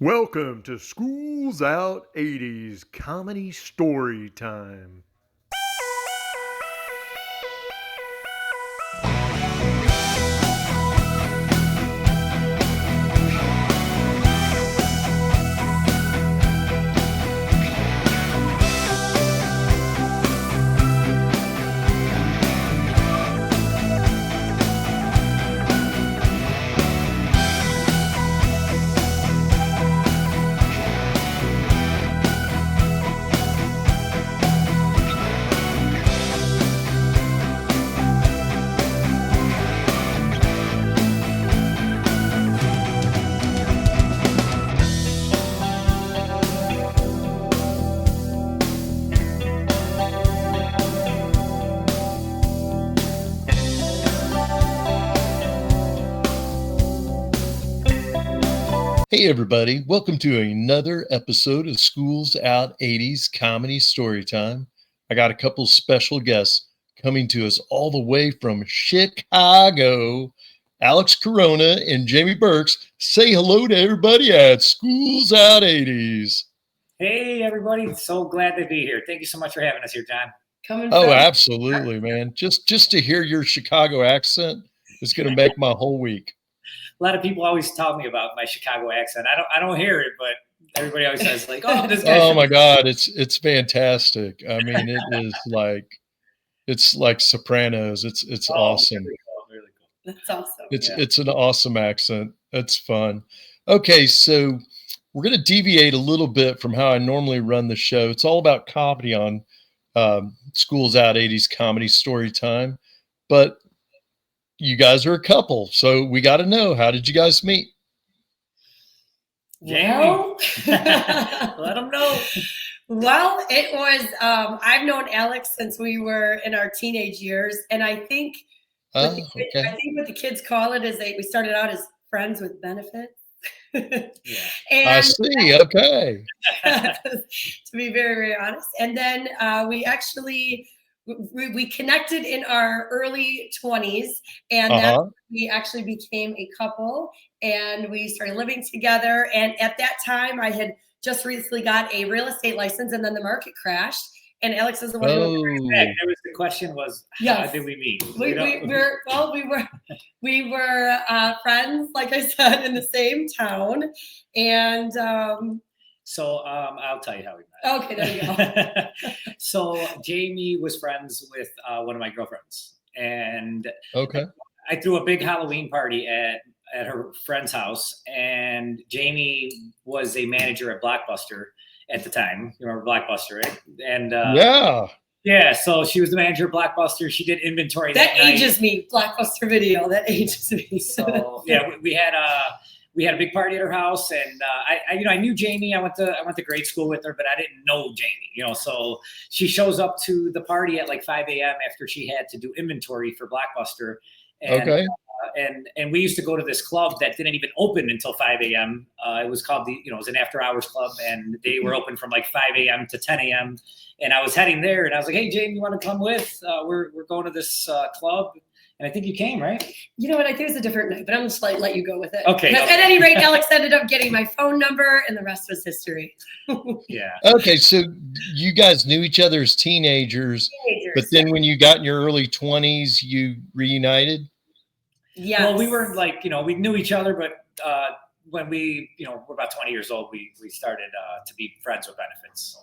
Welcome to School's Out 80s Comedy Story Time. Hey, everybody. Welcome to another episode of School's Out 80s Comedy Storytime. I got a couple special guests coming to us all the way from Chicago. Alex Corona and Jamie Birks. Say hello to everybody at School's Out 80s. Hey, everybody. So glad to be here. Thank you so much for having us here, John. Oh, absolutely, man. Just to hear your Chicago accent is going to make my whole week. A lot of people always tell me about my Chicago accent. I don't hear it, but everybody always says like, "Oh, this guy." Oh my God, it's fantastic. I mean, it's like Sopranos. It's awesome. Really cool. That's awesome. It's an awesome accent. It's fun. Okay, so we're going to deviate a little bit from how I normally run the show. It's all about comedy on School's Out 80s Comedy Story Time, but you guys are a couple, so we got to know, how did you guys meet? Jamie, let them know. Well, it was, I've known Alex since we were in our teenage years. And I think, what the kids call it is we started out as friends with benefits. Yeah. And I see. Okay. to be very, very honest. And then we actually, we connected in our early 20s, and that's when we actually became a couple, and we started living together. And at that time, I had just recently got a real estate license, and then the market crashed. And Alex is the one who the question was, how did we meet? We were friends, like I said, in the same town, and so I'll tell you how we met. Okay, there you go. So Jamie was friends with one of my girlfriends, and I threw a big Halloween party at her friend's house, and Jamie was a manager at Blockbuster at the time. You remember Blockbuster, right? And yeah. So she was the manager of Blockbuster. She did inventory. That ages me. Blockbuster Video. That ages me. So yeah, we had a big party at her house, and I knew Jamie. I went to grade school with her, but I didn't know Jamie. So she shows up to the party at like 5 a.m. after she had to do inventory for Blockbuster. And, and we used to go to this club that didn't even open until 5 a.m. It was called it was an after hours club, and they were open from like 5 a.m. to 10 a.m. And I was heading there, and I was like, "Hey, Jamie, you want to come with? We're going to this club." And I think you came, right? You know what? I think it was a different night, but I'm just like, let you go with it. Okay. At any rate, Alex ended up getting my phone number, and the rest was history. Yeah. Okay, so you guys knew each other as teenagers, but then when you got in your early 20s, you reunited? Yeah. Well, we were like, we knew each other, but when we, were about 20 years old, we started to be friends with benefits.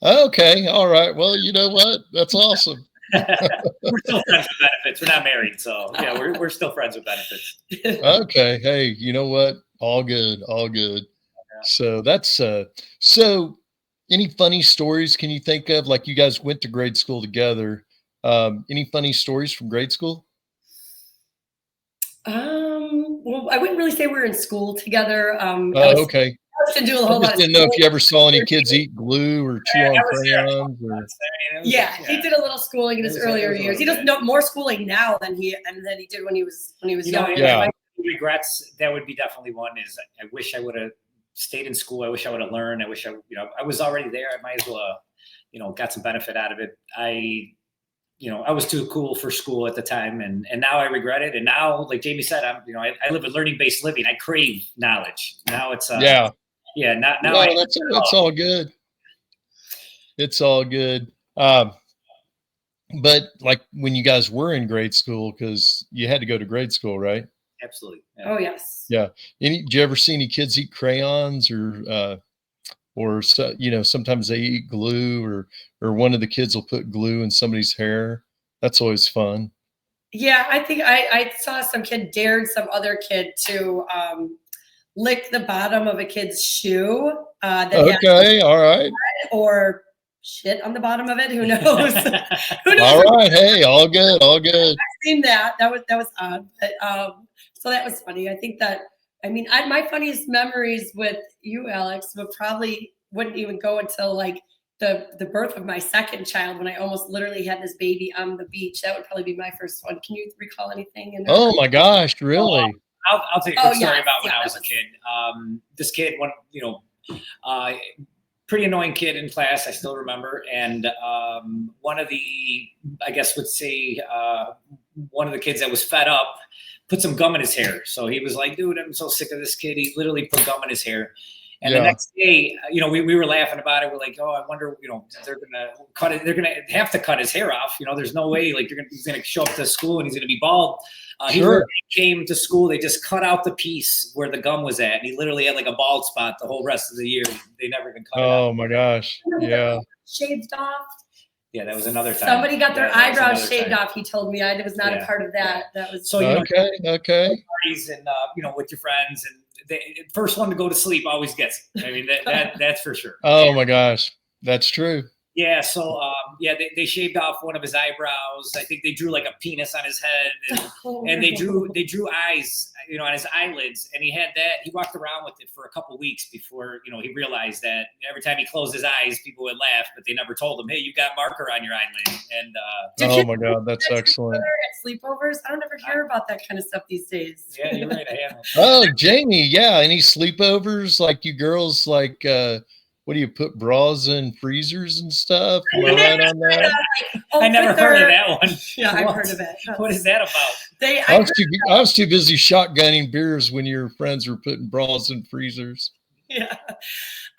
Okay. All right. Well, you know what? That's awesome. We're still friends with benefits. We're not married, so yeah, we're still friends with benefits. Okay. Hey, you know what? All good. Yeah. So that's so any funny stories can you think of? Like, you guys went to grade school together. Any funny stories from grade school? Well, I wouldn't really say we were in school together. Okay. I didn't do a whole lot. Didn't know if you ever saw any kids eat glue or chew on crayons. Yeah, he did a little schooling in his earlier years. He does more schooling now than he did when he was young. Yeah. Regrets, that would be definitely one. Is I wish I would have stayed in school. I wish I would have learned. I wish I was already there. I might as well, got some benefit out of it. I was too cool for school at the time, and now I regret it. And now, like Jamie said, I live a learning-based living. I crave knowledge. Now it's Yeah, now Well, it's all good. It's all good. But like when you guys were in grade school, because you had to go to grade school, right? absolutely. Yeah. Oh yes. Yeah. Did you ever see any kids eat crayons or so, sometimes they eat glue or one of the kids will put glue in somebody's hair. That's always fun. Yeah, I think I saw some kid dared some other kid to lick the bottom of a kid's shoe. Okay, all right. Or shit on the bottom of it. Who knows? Who knows? All right. Hey, all good, all good. I've seen that. That was odd. But so that was funny. I think that my funniest memories with you, Alex, wouldn't even go until like the birth of my second child, when I almost literally had this baby on the beach. That would probably be my first one. Can you recall anything? Oh my gosh, really? I'll tell you a quick story yes. about when I was a kid. This kid, pretty annoying kid in class, I still remember. And one of the, I guess would say, one of the kids that was fed up put some gum in his hair. So he was like, dude, I'm so sick of this kid. He literally put gum in his hair. And the next day, we were laughing about it. We're like, oh, I wonder, they're gonna cut it. They're gonna have to cut his hair off. There's no way like he's gonna show up to school and he's gonna be bald. Sure. He came to school. They just cut out the piece where the gum was at, and he literally had like a bald spot the whole rest of the year. They never even cut it out. Oh my gosh! Yeah. Shaved off. Yeah, that was another time. Somebody got their eyebrows shaved off. He told me. I was not a part of that. Yeah. That was so okay. Parties and with your friends, and the first one to go to sleep always gets it. I mean that's for sure. Oh my gosh, that's true. Yeah, so they shaved off one of his eyebrows. I think they drew like a penis on his head, and they drew eyes, on his eyelids. And he had that. He walked around with it for a couple weeks before he realized that every time he closed his eyes, people would laugh, but they never told him, "Hey, you got marker on your eyelid." And oh my God, that's excellent. At sleepovers, I don't ever hear about that kind of stuff these days. Yeah, you're right. I haven't. Oh, Jamie, yeah. Any sleepovers like you girls like? What do you put bras in freezers and stuff? Am I right on that? I never heard of that one. Yeah, I've heard of it. What is that about? I was too busy shotgunning beers when your friends were putting bras in freezers. Yeah,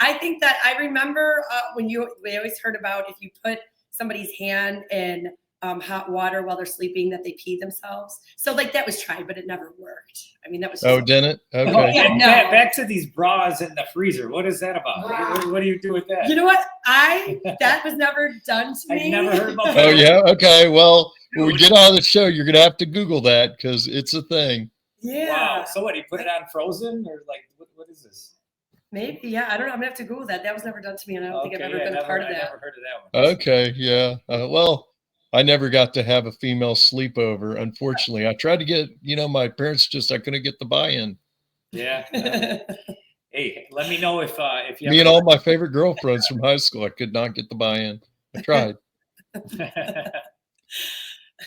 I think that I remember we always heard about if you put somebody's hand in hot water while they're sleeping that they pee themselves. So like that was tried, but it never worked. I mean, that was. Oh, didn't it? Okay. Oh, yeah, no. Back to these bras in the freezer. What is that about? Wow. What do you do with that? You know what? That was never done to me. I never heard about that. Oh yeah. Okay. Well, when we get out of the show, you're gonna have to Google that because it's a thing. Yeah. Wow. So what? You put it on frozen or like what is this? Maybe. Yeah. I don't know. I'm gonna have to Google that. That was never done to me, and I don't think I've ever been a part of that. I never heard of that one. Okay. Yeah. Well. I never got to have a female sleepover. Unfortunately, I tried to get, my parents I couldn't get the buy-in. Yeah. Hey, let me know if you. Me and all my favorite girlfriends from high school, I could not get the buy-in. I tried. yeah.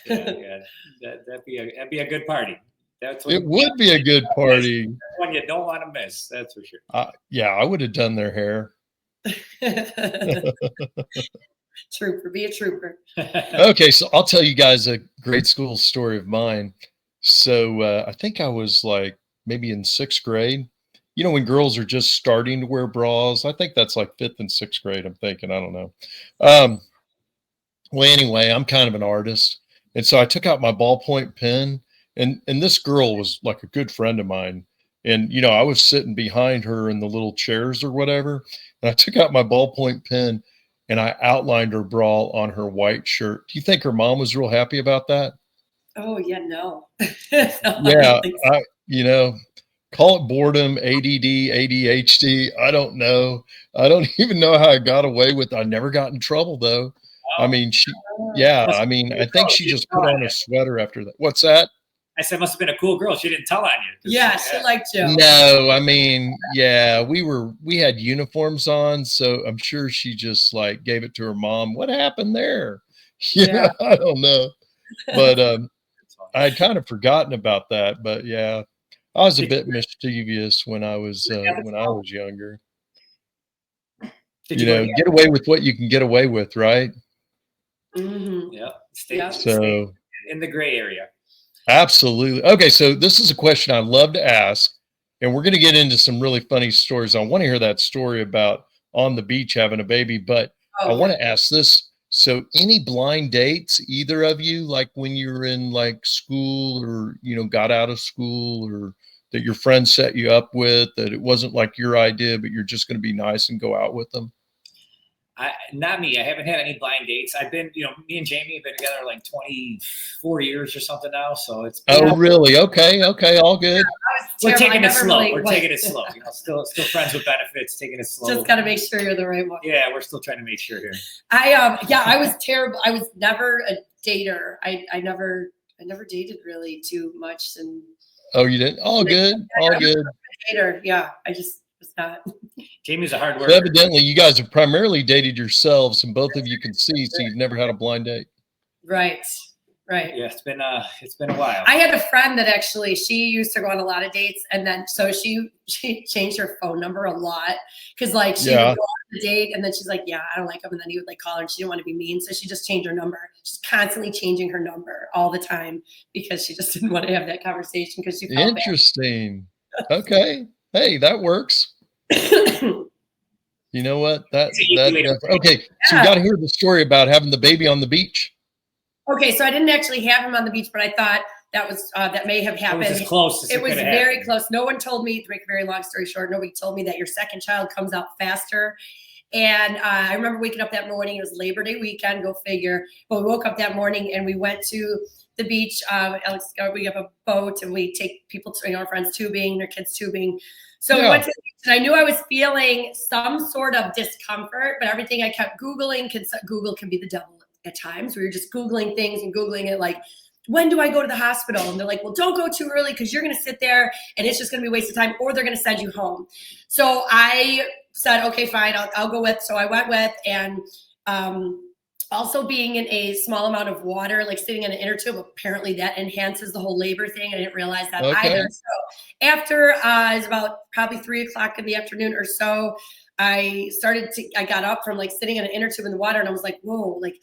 That'd be a good party. It would be a good party. That's one you don't want to miss. That's for sure. Yeah, I would have done their hair. Trooper, be a trooper. Okay, so I'll tell you guys a grade school story of mine. So I think I was like maybe in 6th grade. When girls are just starting to wear bras. I think that's like 5th and 6th grade. I'm thinking, I don't know. Well, anyway, I'm kind of an artist, and so I took out my ballpoint pen, and this girl was like a good friend of mine, and I was sitting behind her in the little chairs or whatever, and I took out my ballpoint pen. And I outlined her bra on her white shirt. Do you think her mom was real happy about that? Oh, yeah, no. Yeah, call it boredom, ADD, ADHD. I don't know. I don't even know how I got away with it. I never got in trouble, though. I mean, I think she just put on a sweater after that. What's that? I said, must have been a cool girl. She didn't tell on you. Yeah, she liked you. No, we had uniforms on, so I'm sure she just like gave it to her mom. What happened there? Yeah, I don't know, but I had kind of forgotten about that. But yeah, I was a bit mischievous when I was younger. Get away with what you can get away with, right? Mm-hmm. Yeah. Stay in the gray area. Absolutely. Okay, so this is a question I love to ask. And we're going to get into some really funny stories. I want to hear that story about on the beach having a baby, but I want to ask this. So any blind dates, either of you, like when you were in like school or, got out of school, or that your friend set you up with, that it wasn't like your idea, but you're just going to be nice and go out with them? Not me. I haven't had any blind dates. I've been, me and Jamie have been together like 24 years or something now. So it's been, oh, really? Okay. All good. We're taking it slow. We're taking it slow. Still friends with benefits. Taking it slow. Just got to make sure you're the right one. Yeah, we're still trying to make sure here. I was terrible. I was never a dater. I never dated really too much. And oh, you didn't? All good. All good. Dater. Yeah, I just was not. Jamie's a hard worker. So evidently, you guys have primarily dated yourselves, and both of you can see, so you've never had a blind date. Right. Yeah, it's been a while. I had a friend that actually, she used to go on a lot of dates, and then so she changed her phone number a lot because like she would go on the date, and then she's like, yeah, I don't like him, and then he would like call her, and she didn't want to be mean, so she just changed her number. She's constantly changing her number all the time because she just didn't want to have that conversation because she felt interesting. Okay, hey, that works. You know what? Okay. So you got to hear the story about having the baby on the beach. Okay, so I didn't actually have him on the beach, but I thought that was that may have happened. It was as close as it was very close. No one told me, to make a very long story short, nobody told me that your second child comes out faster. And I remember waking up that morning. It was Labor Day weekend, go figure. But we woke up that morning and we went to the beach. Alex, we have a boat and we take people, our friends tubing, their kids tubing. So we went to the beach, and I knew I was feeling some sort of discomfort, but everything I kept Googling, Google can be the devil at times. We were just Googling things and Googling it like, when do I go to the hospital? And they're like, well, don't go too early because you're going to sit there and it's just going to be a waste of time, or they're going to send you home. So I said, okay, fine, I'll go with. So I went with, and also being in a small amount of water, like sitting in an inner tube, apparently that enhances the whole labor thing. I didn't realize that either. So after it's about probably 3:00 in the afternoon or so, I got up from like sitting in an inner tube in the water, and I was like, whoa, like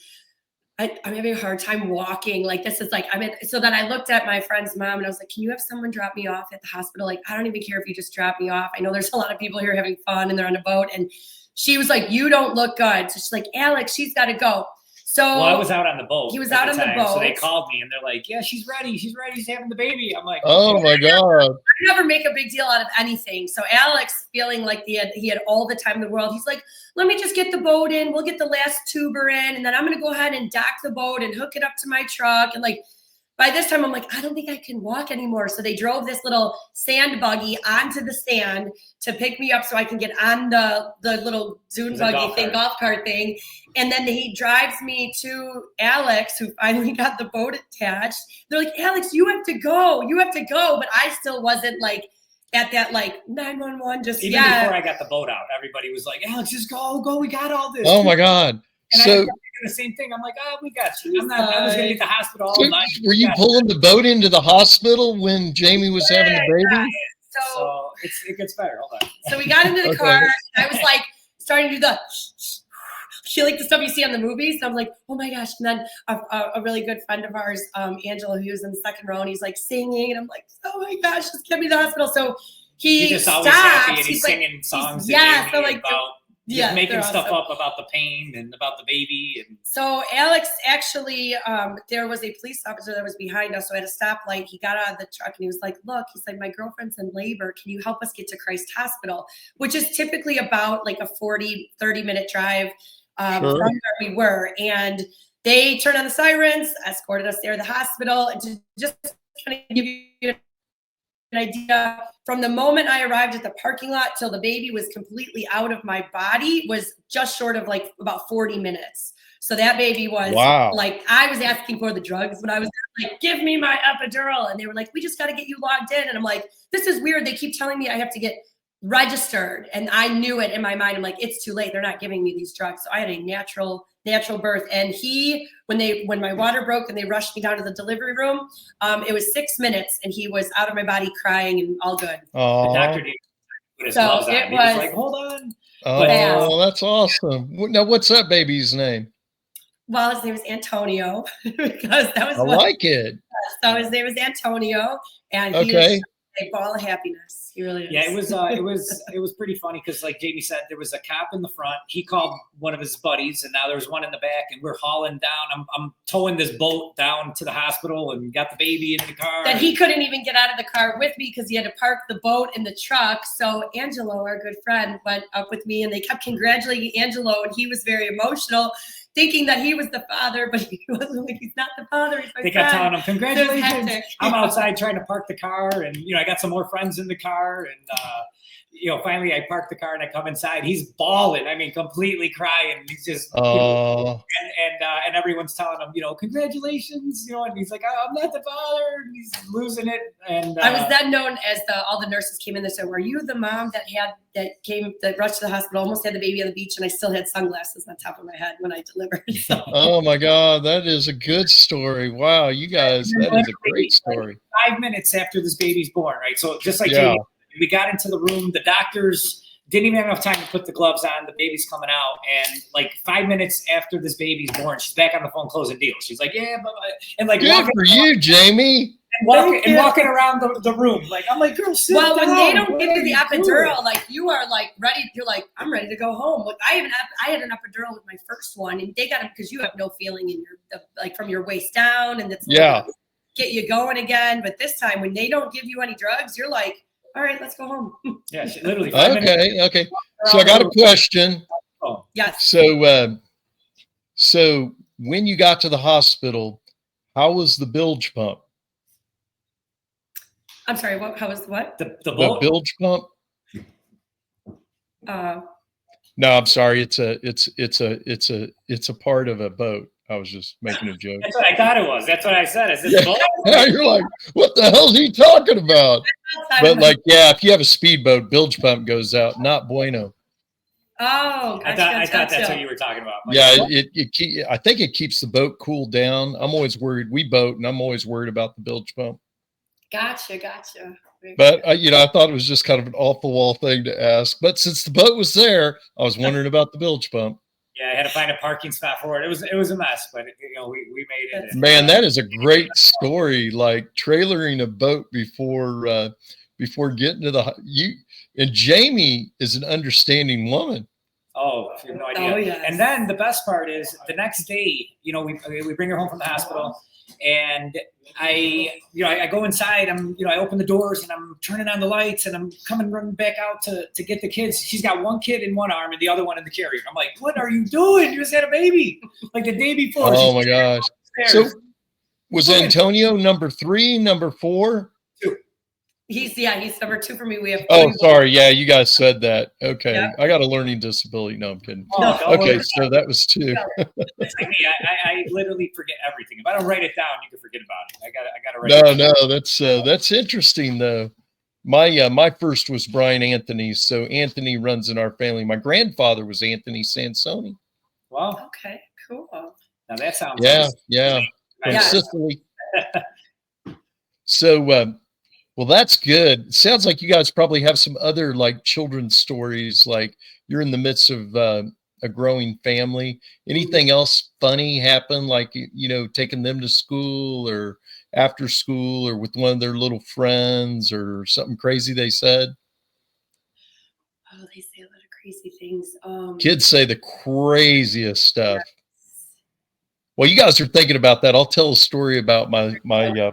I'm having a hard time walking. Like this is like, so then I looked at my friend's mom and I was like, can you have someone drop me off at the hospital? Like, I don't even care if you just drop me off. I know there's a lot of people here having fun and they're on a boat. And she was like, you don't look good. So she's like, Alex, she's got to go. So well, I was out on the boat. He was out on the boat. So they called me and they're like, yeah, she's ready. She's ready. She's having the baby. I'm like, oh my God. I never make a big deal out of anything. So Alex, feeling like he had all the time in the world, he's like, let me just get the boat in. We'll get the last tuber in. And then I'm going to go ahead and dock the boat and hook it up to my truck. And like, by this time, I'm like, I don't think I can walk anymore. So they drove this little sand buggy onto the sand to pick me up so I can get on the little dune buggy thing, golf cart thing. And then he drives me to Alex, who finally got the boat attached. They're like, Alex, you have to go. You have to go. But I still wasn't like at that like 911 just even before I got the boat out. Everybody was like, Alex, just go. We got all this. Oh my God. And so I was the same thing. I'm like, oh, we got you. I was going to get the hospital all night. Were you pulling the boat into the hospital when Jamie was having the baby? So it gets better. Hold on. So we got into the car. I was like starting to do the like the stuff you see on the movies. So I'm like, oh my gosh. And then a really good friend of ours, Angela, who was in the second row, and he's like singing. And I'm like, oh my gosh, just get me to the hospital. So he just stops. Always happy and he's singing songs. So like about making stuff up about the pain and about the baby. And so Alex actually, there was a police officer that was behind us. So at a stoplight, he got out of the truck and he was like, look, he's like, my girlfriend's in labor. Can you help us get to Christ Hospital? Which is typically about like a 30-minute drive from where we were. And they turned on the sirens, escorted us there to the hospital. And to just kind of give you an idea, from the moment I arrived at the parking lot till the baby was completely out of my body was just short of like about 40 minutes. So that baby was like, I was asking for the drugs, but I was like, give me my epidural. And they were like, we just got to get you logged in. And I'm like, this is weird. They keep telling me I have to get registered. And I knew it in my mind. I'm like, it's too late. They're not giving me these drugs. So I had a natural birth. And when my water broke and they rushed me down to the delivery room, it was 6 minutes and he was out of my body crying and all good. The doctor didn't put his gloves on. He was like, hold on. Oh, that's awesome. Now, what's that baby's name? Well, his name is Antonio because that was I like it. So his name is Antonio, and a ball of happiness. He really is. Yeah, it was pretty funny because, like Jamie said, there was a cop in the front. He called one of his buddies, and now there was one in the back, and we're hauling down. I'm towing this boat down to the hospital, and got the baby in the car. That he couldn't even get out of the car with me because he had to park the boat in the truck. So Angelo, our good friend, went up with me, and they kept congratulating Angelo, and he was very emotional, thinking that he was the father, but he wasn't. Like, he's not the father. He's my They kept friend. telling him, congratulations. I'm outside trying to park the car, and I got some more friends in the car, and finally I parked the car and I come inside. He's bawling. I mean, completely crying. He's just and everyone's telling him, congratulations, and he's like, oh, I'm not the father. And he's losing it. And I was then known as all the nurses came in and said, were you the mom that rushed to the hospital, almost had the baby on the beach, and I still had sunglasses on top of my head when I delivered? So. Oh my God, that is a good story. Wow, you guys, that is a great story. 5 minutes after this baby's born, right? So just like Jamie, we got into the room, the doctors didn't even have enough time to put the gloves on. The baby's coming out, and like 5 minutes after this baby's born, she's back on the phone closing deals. She's like, "Yeah, bye-bye," and like, good for you, Jamie. And walking around the room, like, I'm like, girl, sit down. When they don't give you the epidural, like, you are like ready. You're like, I'm ready to go home. Like, I had an epidural with my first one, and they got it because you have no feeling in your from your waist down, and it's get you going again. But this time, when they don't give you any drugs, you're like, all right, let's go home. Yeah, literally. Okay. So I got a question. Oh. Yes. So when you got to the hospital, how was the bilge pump? I'm sorry. How was what? The bilge pump? No, I'm sorry. It's a part of a boat. I was just making a joke. That's what I thought it was. That's what I said. I said, yeah, you're like, what the hell is he talking about? But like, if you have a speedboat, bilge pump goes out. Not bueno. Oh, gotcha, I thought that's what you were talking about. Like, I think it keeps the boat cool down. I'm always worried. We boat, and I'm always worried about the bilge pump. Gotcha. But I thought it was just kind of an off the wall thing to ask. But since the boat was there, I was wondering about the bilge pump. Yeah, I had to find a parking spot for it. It was a mess, but we made it. Man, that is a great story. Like trailering a boat before getting to and Jamie is an understanding woman. Oh, you have no idea. Oh, yes. And then the best part is the next day, we bring her home from the hospital, and I go inside. I open the doors and I'm turning on the lights, and I'm running back out to get the kids. She's got one kid in one arm and the other one in the carrier. I'm like, what are you doing? You just had a baby like the day before. Oh my gosh. So was Antonio number 3, number 4? He's number 2 for me. We have. Sorry. Yeah, you guys said that. Okay, yeah. I got a learning disability. No, I'm kidding. Okay, so that was 2. It's like me. I literally forget everything. If I don't write it down, you can forget about it. I gotta write it down. No, that's interesting though. My first was Brian Anthony, so Anthony runs in our family. My grandfather was Anthony Sansoni. Wow. Okay, cool. Now that sounds from Sicily. So. Well, that's good. It sounds like you guys probably have some other like children's stories, like you're in the midst of a growing family. Anything else funny happen, like, taking them to school or after school or with one of their little friends or something crazy they said? Oh, they say a lot of crazy things. Kids say the craziest stuff. Yes. Well, you guys are thinking about that. I'll tell a story about my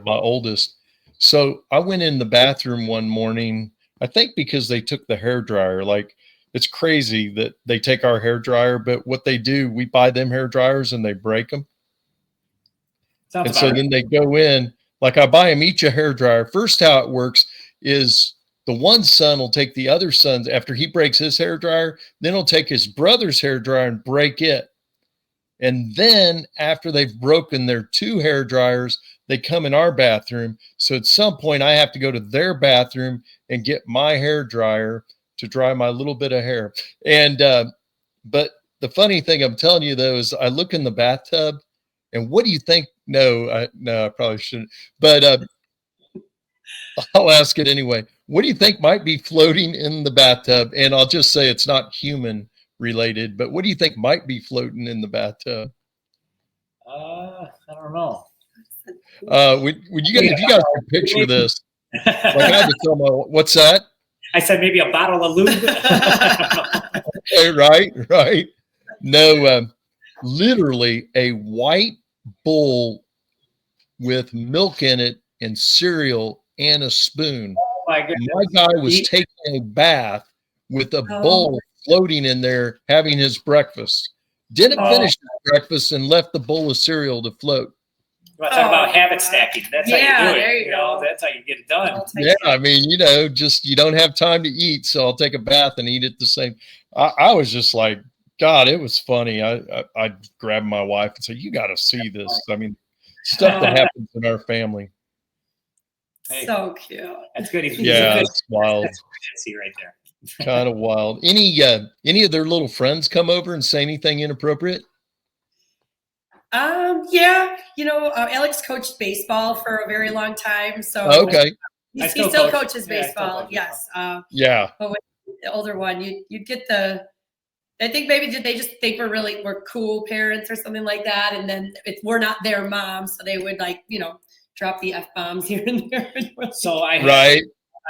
oldest. So I went in the bathroom one morning, I think because they took the hairdryer. Like, it's crazy that they take our hairdryer, but what they do, we buy them hair dryers and they break them. And so then they go in, like I buy them each a hairdryer. First, how it works is the one son will take the other son's after he breaks his hairdryer, then he'll take his brother's hairdryer and break it. And then after they've broken their 2 hair dryers, they come in our bathroom. So at some point I have to go to their bathroom and get my hair dryer to dry my little bit of hair. And, but the funny thing I'm telling you though, is I look in the bathtub and what do you think? No, I probably shouldn't, but, I'll ask it anyway. What do you think might be floating in the bathtub? And I'll just say it's not human related, but what do you think might be floating in the bathtub? I don't know. If you guys can picture this, Like I had to tell my, what's that? I said maybe a bottle of lube. Right. No, literally a white bowl with milk in it and cereal and a spoon. Oh my goodness. My guy was taking a bath with a bowl floating in there, having his breakfast. Didn't finish his breakfast and left the bowl of cereal to float. Talk about habit stacking. That's how you do it. You know, that's how you get it done. Yeah, I mean, just you don't have time to eat, so I'll take a bath and eat it the same. I was just like, God, it was funny. I grabbed my wife and said, "You got to see this." I mean, stuff that happens in our family. Hey, so cute. That's good. It's wild. See right there. Kind of wild. Any of their little friends come over and say anything inappropriate? Yeah, Alex coached baseball for a very long time, so okay, he still coaches baseball. Yes. Yeah. But with the older one, you get the. I think maybe they just think we're cool parents or something like that, and then we're not their moms, so they would drop the F-bombs here and there. So I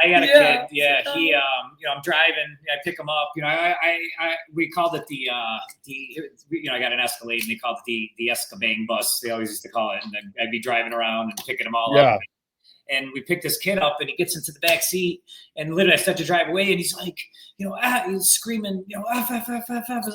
got a kid. Yeah, he I'm driving. I pick him up. We called it the I got an Escalade and they called it the Escabang bus. They always used to call it, and then I'd be driving around and picking them all up. And we picked this kid up, and he gets into the back seat, and literally I start to drive away, and he's like, he's screaming, F, as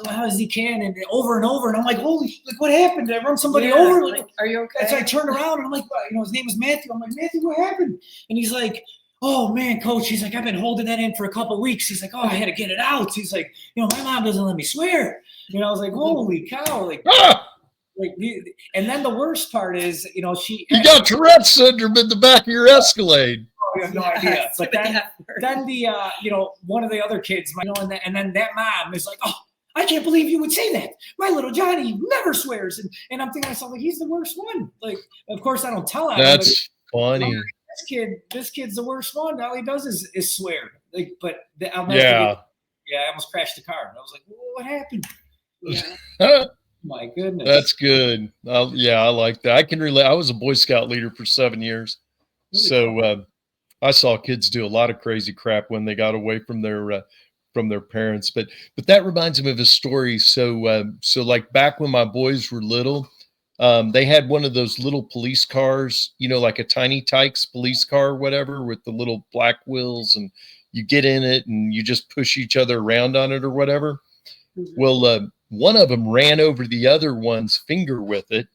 loud as he can, and over and over. And I'm like, holy, like, what happened? Did I run somebody over? Like, are you okay? So I turned around, and I'm like, his name was Matthew. I'm like, Matthew, what happened? And he's like, oh man, coach. He's like, I've been holding that in for a couple of weeks. He's like, oh, I had to get it out. He's like, my mom doesn't let me swear. I was like, holy cow, like. And then the worst part is, you got Tourette's syndrome in the back of your Escalade. You have no idea. But then the one of the other kids, and then that mom is like, oh, I can't believe you would say that. My little Johnny never swears, and I'm thinking to myself, like, he's the worst one. Like, of course I don't tell him. That's funny. This kid's the worst one. All he does is swear. Like, but I'll never I almost crashed the car. I was like, what happened? Yeah. My goodness. That's good. I like that. I can relate. I was a Boy Scout leader for 7 years. Really so I saw kids do a lot of crazy crap when they got away from their parents. But that reminds me of a story. So like back when my boys were little, they had one of those little police cars, like a Tiny Tykes police car or whatever, with the little black wheels, and you get in it and you just push each other around on it or whatever. Mm-hmm. Well, one of them ran over the other one's finger with it,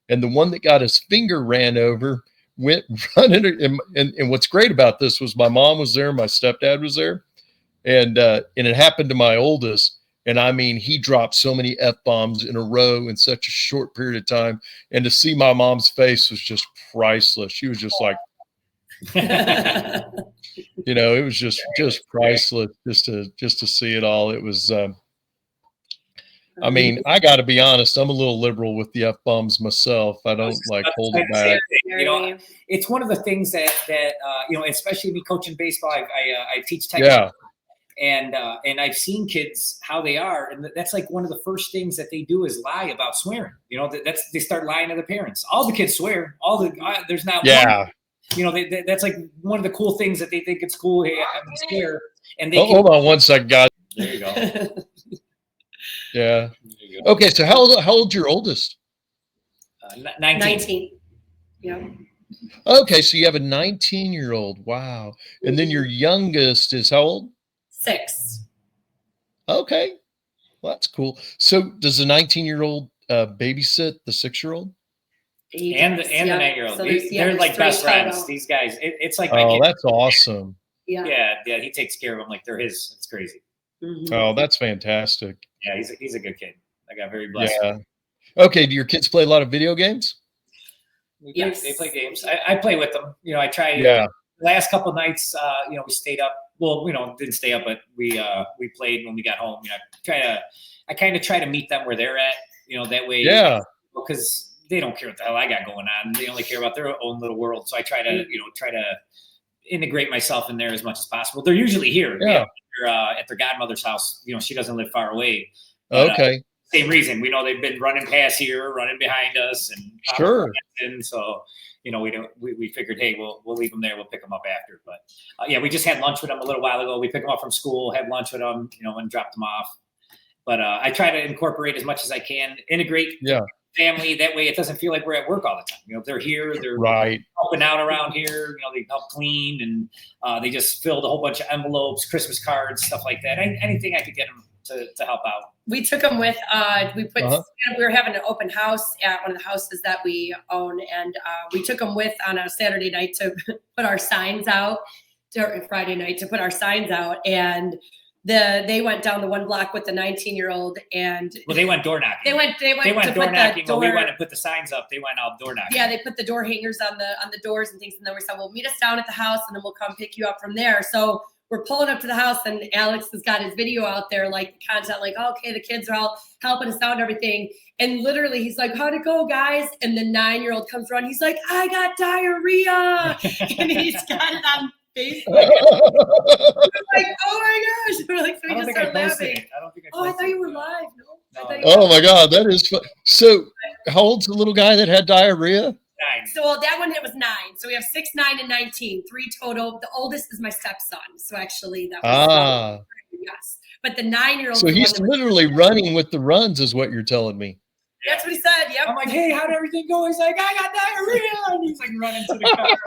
and the one that got his finger ran over went running. And what's great about this was my mom was there, my stepdad was there, and it happened to my oldest. And I mean, he dropped so many F-bombs in a row in such a short period of time. And to see my mom's face was just priceless. She was just like, it was just priceless just to see it all. It was, I mean, I got to be honest. I'm a little liberal with the F-bombs myself. I don't hold it back. It's one of the things that especially me coaching baseball, I teach technique, and I've seen kids how they are, and that's like one of the first things that they do is lie about swearing. They start lying to their parents. All the kids swear. There's not one. That's like one of the cool things that they think it's cool. Hey, I'm scared. And they hold on one second, guys. There you go. Yeah. Okay. So how old's your oldest? 19. Yeah. Okay. So you have a 19-year-old. Wow. And then your youngest is how old? 6. Okay. Well, that's cool. So does the 19-year-old babysit the 6-year-old? And the 9-year-old. So they're like best friends. These guys. It's like. Oh, that's awesome. Yeah. He takes care of them like they're his. It's crazy. Mm-hmm. Oh, that's fantastic. Yeah, he's a good kid. I got very blessed. Yeah. Okay. Do your kids play a lot of video games? Yes, they play games. I play with them. I try. Yeah. Last couple of nights, we stayed up. Well, didn't stay up, but we played when we got home. I kind of try to meet them where they're at. That way. Yeah. Because they don't care what the hell I got going on. They only care about their own little world. So I try to integrate myself in there as much as possible. They're usually here. Yeah. At their godmother's house. She doesn't live far away. But, okay. Same reason. We know they've been running past here, running behind us, and sure. And so, you know, we figured, hey, we'll leave them there. We'll pick them up after. But yeah, we just had lunch with them a little while ago. We picked them up from school, had lunch with them, you know, and dropped them off. But I try to incorporate as much as I can, integrate family. That way it doesn't feel like we're at work all the time. You know, if they're here, they're helping out around here. You know, they help clean, and they just filled a whole bunch of envelopes, Christmas cards, stuff like that. Anything I could get them to help out. We took them with, we were having an open house at one of the houses that we own. And we took them with on a Saturday night to put our signs out, or Friday night to put our signs out. And they went down the one block with the 19-year-old, and they went door knocking. They went door knocking. When we went and put the signs up, they went out door knocking. Yeah, they put the door hangers on the doors and things. And then we said, well, meet us down at the house, and then we'll come pick you up from there. So we're pulling up to the house, and Alex has got his video out there, like content, like, oh, okay, the kids are all helping us out and everything. And literally he's like, how'd it go, guys? And the 9-year-old comes around. He's like, I got diarrhea. And he's got it on Facebook. Like, oh my gosh. We're like, so we just start laughing. I don't think I thought you were live. No. Oh my God, that is fun. So how old's the little guy that had diarrhea? 9. So that one, it was 9. So we have 6, 9, and 19, 3 total. The oldest is my stepson. So actually that was yes. But the 9-year-old. So he's literally running with the runs, is what you're telling me. That's what he said. Yep. I'm like, hey, how'd everything go? He's like, I got diarrhea. And he's like running to the car.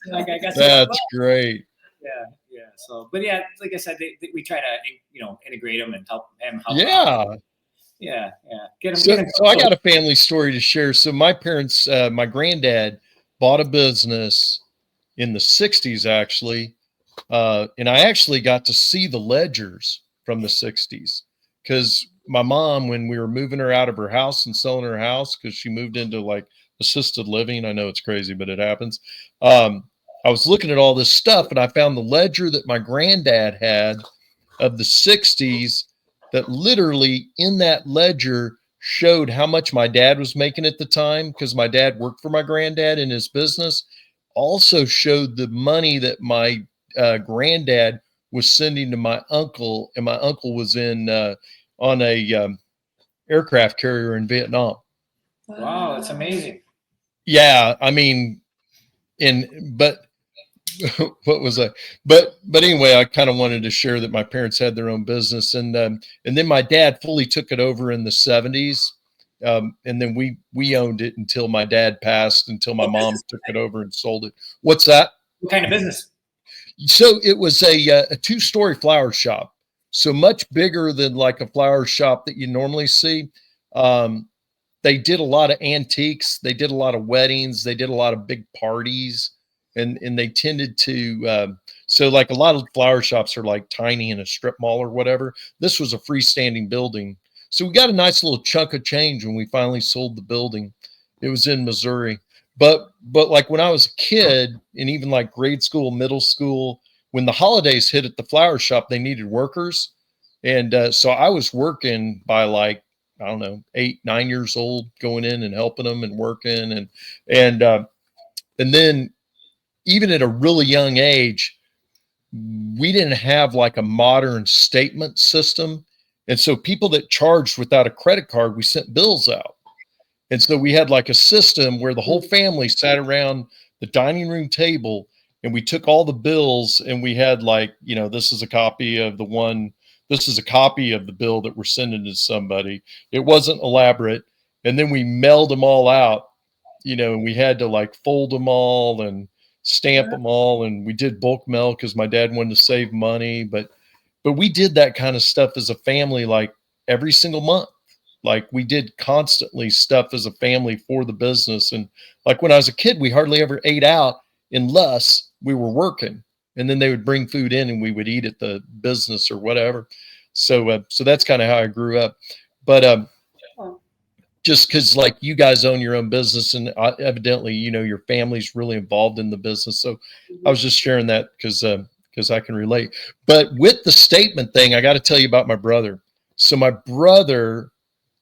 Like, I guess that's great. Yeah. So, but yeah, like I said, we try to, you know, integrate them and help them. Yeah. Get them. So I got a family story to share. So my parents, my granddad bought a business in the 60s, actually. And I actually got to see the ledgers from the 60s, because my mom, when we were moving her out of her house and selling her house, because she moved into like assisted living. I know it's crazy, but it happens. I was looking at all this stuff, and I found the ledger that my granddad had of the 60s, that literally in that ledger showed how much my dad was making at the time, because my dad worked for my granddad in his business. Also showed the money that my granddad was sending to my uncle, and my uncle was in on a aircraft carrier in Vietnam. Wow, that's amazing. Yeah, I mean, but what was I? But anyway, I kind of wanted to share that my parents had their own business, and then my dad fully took it over in the 70s, and then we owned it until my dad passed, until my mom took it over and sold it. What's that? What kind of business? So it was a 2-story flower shop, so much bigger than like a flower shop that you normally see. They did a lot of antiques. They did a lot of weddings. They did a lot of big parties. And they tended to, so like a lot of flower shops are like tiny in a strip mall or whatever. This was a freestanding building. So we got a nice little chunk of change when we finally sold the building. It was in Missouri. But like when I was a kid, and even like grade school, middle school, when the holidays hit at the flower shop, they needed workers. And so I was working by like, I don't know, 8, 9 years old, going in and helping them and working. And then, even at a really young age, we didn't have like a modern statement system. And so people that charged without a credit card, we sent bills out. And so we had like a system where the whole family sat around the dining room table, and we took all the bills, and we had like, you know, this is a copy of the bill that we're sending to somebody. It wasn't elaborate. And then we mailed them all out, you know, and we had to like fold them all and stamp them all, and we did bulk mail because my dad wanted to save money, but we did that kind of stuff as a family, like every single month. Like we did constantly stuff as a family for the business. And like when I was a kid, we hardly ever ate out unless we were working, and then they would bring food in and we would eat at the business or whatever. So that's kind of how I grew up. But just because like you guys own your own business, and evidently, you know, your family's really involved in the business. So I was just sharing that because I can relate. But with the statement thing, I got to tell you about my brother. So my brother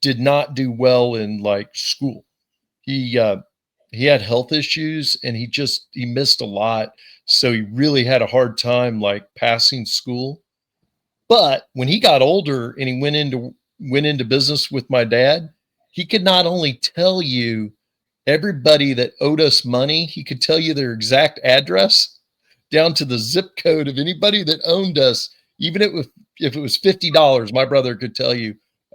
did not do well in like school. He had health issues, and he missed a lot. So he really had a hard time like passing school. But when he got older and he went into business with my dad, he could not only tell you everybody that owed us money, he could tell you their exact address down to the zip code of anybody that owned us. Even if it was $50, my brother could tell you,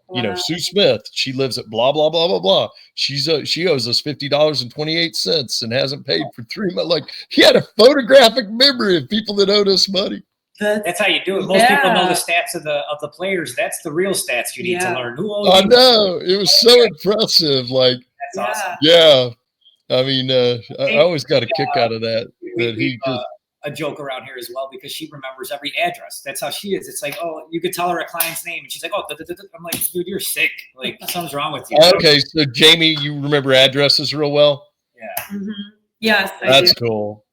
Wow. Sue Smith, she lives at blah, blah, blah, blah, blah. She owes us $50.28 and hasn't paid for 3 months. Like, he had a photographic memory of people that owed us money. That's how you do it. Most people know the stats of the players. That's the real stats you need to learn. Who owes I you? know. It was so impressive. Like, that's awesome. Yeah. I mean, I always got a kick out of that. We a joke around here as well, because she remembers every address. That's how she is. It's like, oh, you could tell her a client's name and she's like, oh, I'm like, dude, you're sick. Like, something's wrong with you. Okay, so Jamie, you remember addresses real well? Yeah. Mm-hmm. Yes, that's cool.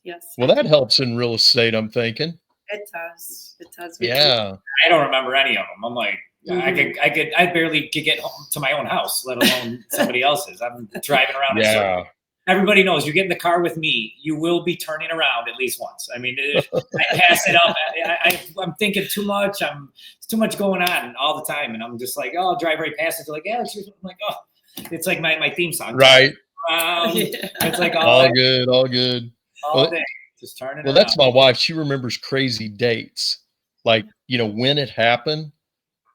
Yes. Well, that helps in real estate, I'm thinking. It does. It does. Yeah. I don't remember any of them. I'm like, I barely could get home to my own house, let alone somebody else's. I'm driving around. Yeah. Everybody knows you get in the car with me, you will be turning around at least once. I mean, I pass it up. I'm thinking too much. It's too much going on all the time. And I'm just like, oh, I'll drive right past it. They're like, yeah, I'm like, oh, it's like my theme song. Right. It's like all good. All good. All day. Just turning Well, that's my wife. She remembers crazy dates, like, when it happened.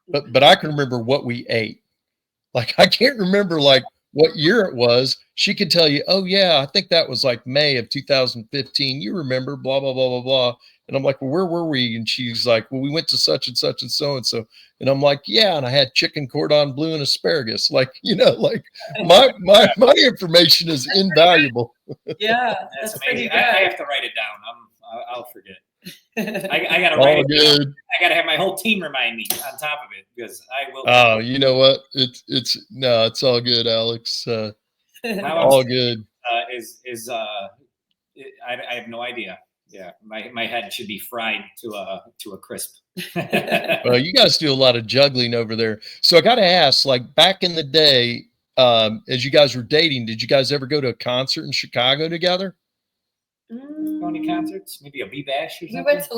But I can remember what we ate. Like, I can't remember like what year it was. She could tell you, oh yeah, I think that was like May of 2015. You remember, blah, blah, blah, blah, blah. And I'm like, well, where were we? And she's like, well, we went to such and such and so and so. And I'm like, yeah, and I had chicken cordon bleu and asparagus. Like, like my information is invaluable. Yeah, that's amazing. I have to write it down. I'll forget. I gotta write it down. I gotta have my whole team remind me on top of it, because I will. Oh, you know what? It's all good, Alex. All good. I have no idea. Yeah, my head should be fried to a crisp. Well, you guys do a lot of juggling over there. So I got to ask, like, back in the day, as you guys were dating, did you guys ever go to a concert in Chicago together? Go any concerts? Maybe a B-Bash or something? We went to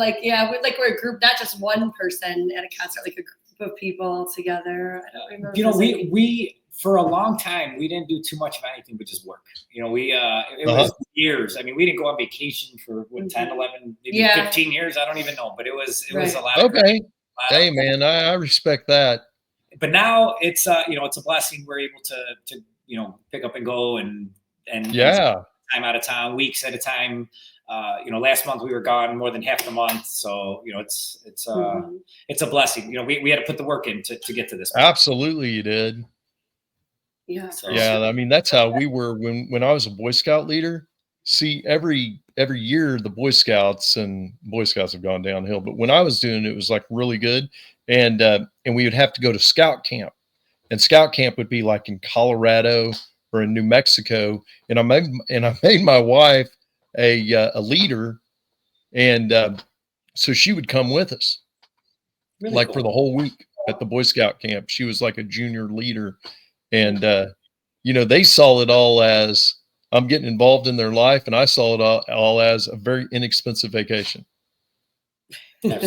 we're a group, not just one person at a concert, like a group of people together. I don't remember. We for a long time, we didn't do too much of anything but just work. It was years. I mean, we didn't go on vacation for 10, 11, maybe 15 years. I don't even know, but it was a lot. Okay. Hey, man, I respect that. But now it's it's a blessing. We're able to pick up and go and time out of town, weeks at a time. Last month we were gone more than half the month, so it's a blessing. We had to put the work in to get to this point. Absolutely, you did. Yeah. I mean, that's how we were when I was a Boy Scout leader. See, every year the Boy Scouts have gone downhill, but when I was doing it, it was like really good, and we would have to go to scout camp, and scout camp would be like in Colorado or in New Mexico, and I made my wife a leader, and so she would come with us, really like cool. For the whole week at the Boy Scout camp. She was like a junior leader, and they saw it all as I'm getting involved in their life, and I saw it all as a very inexpensive vacation. Like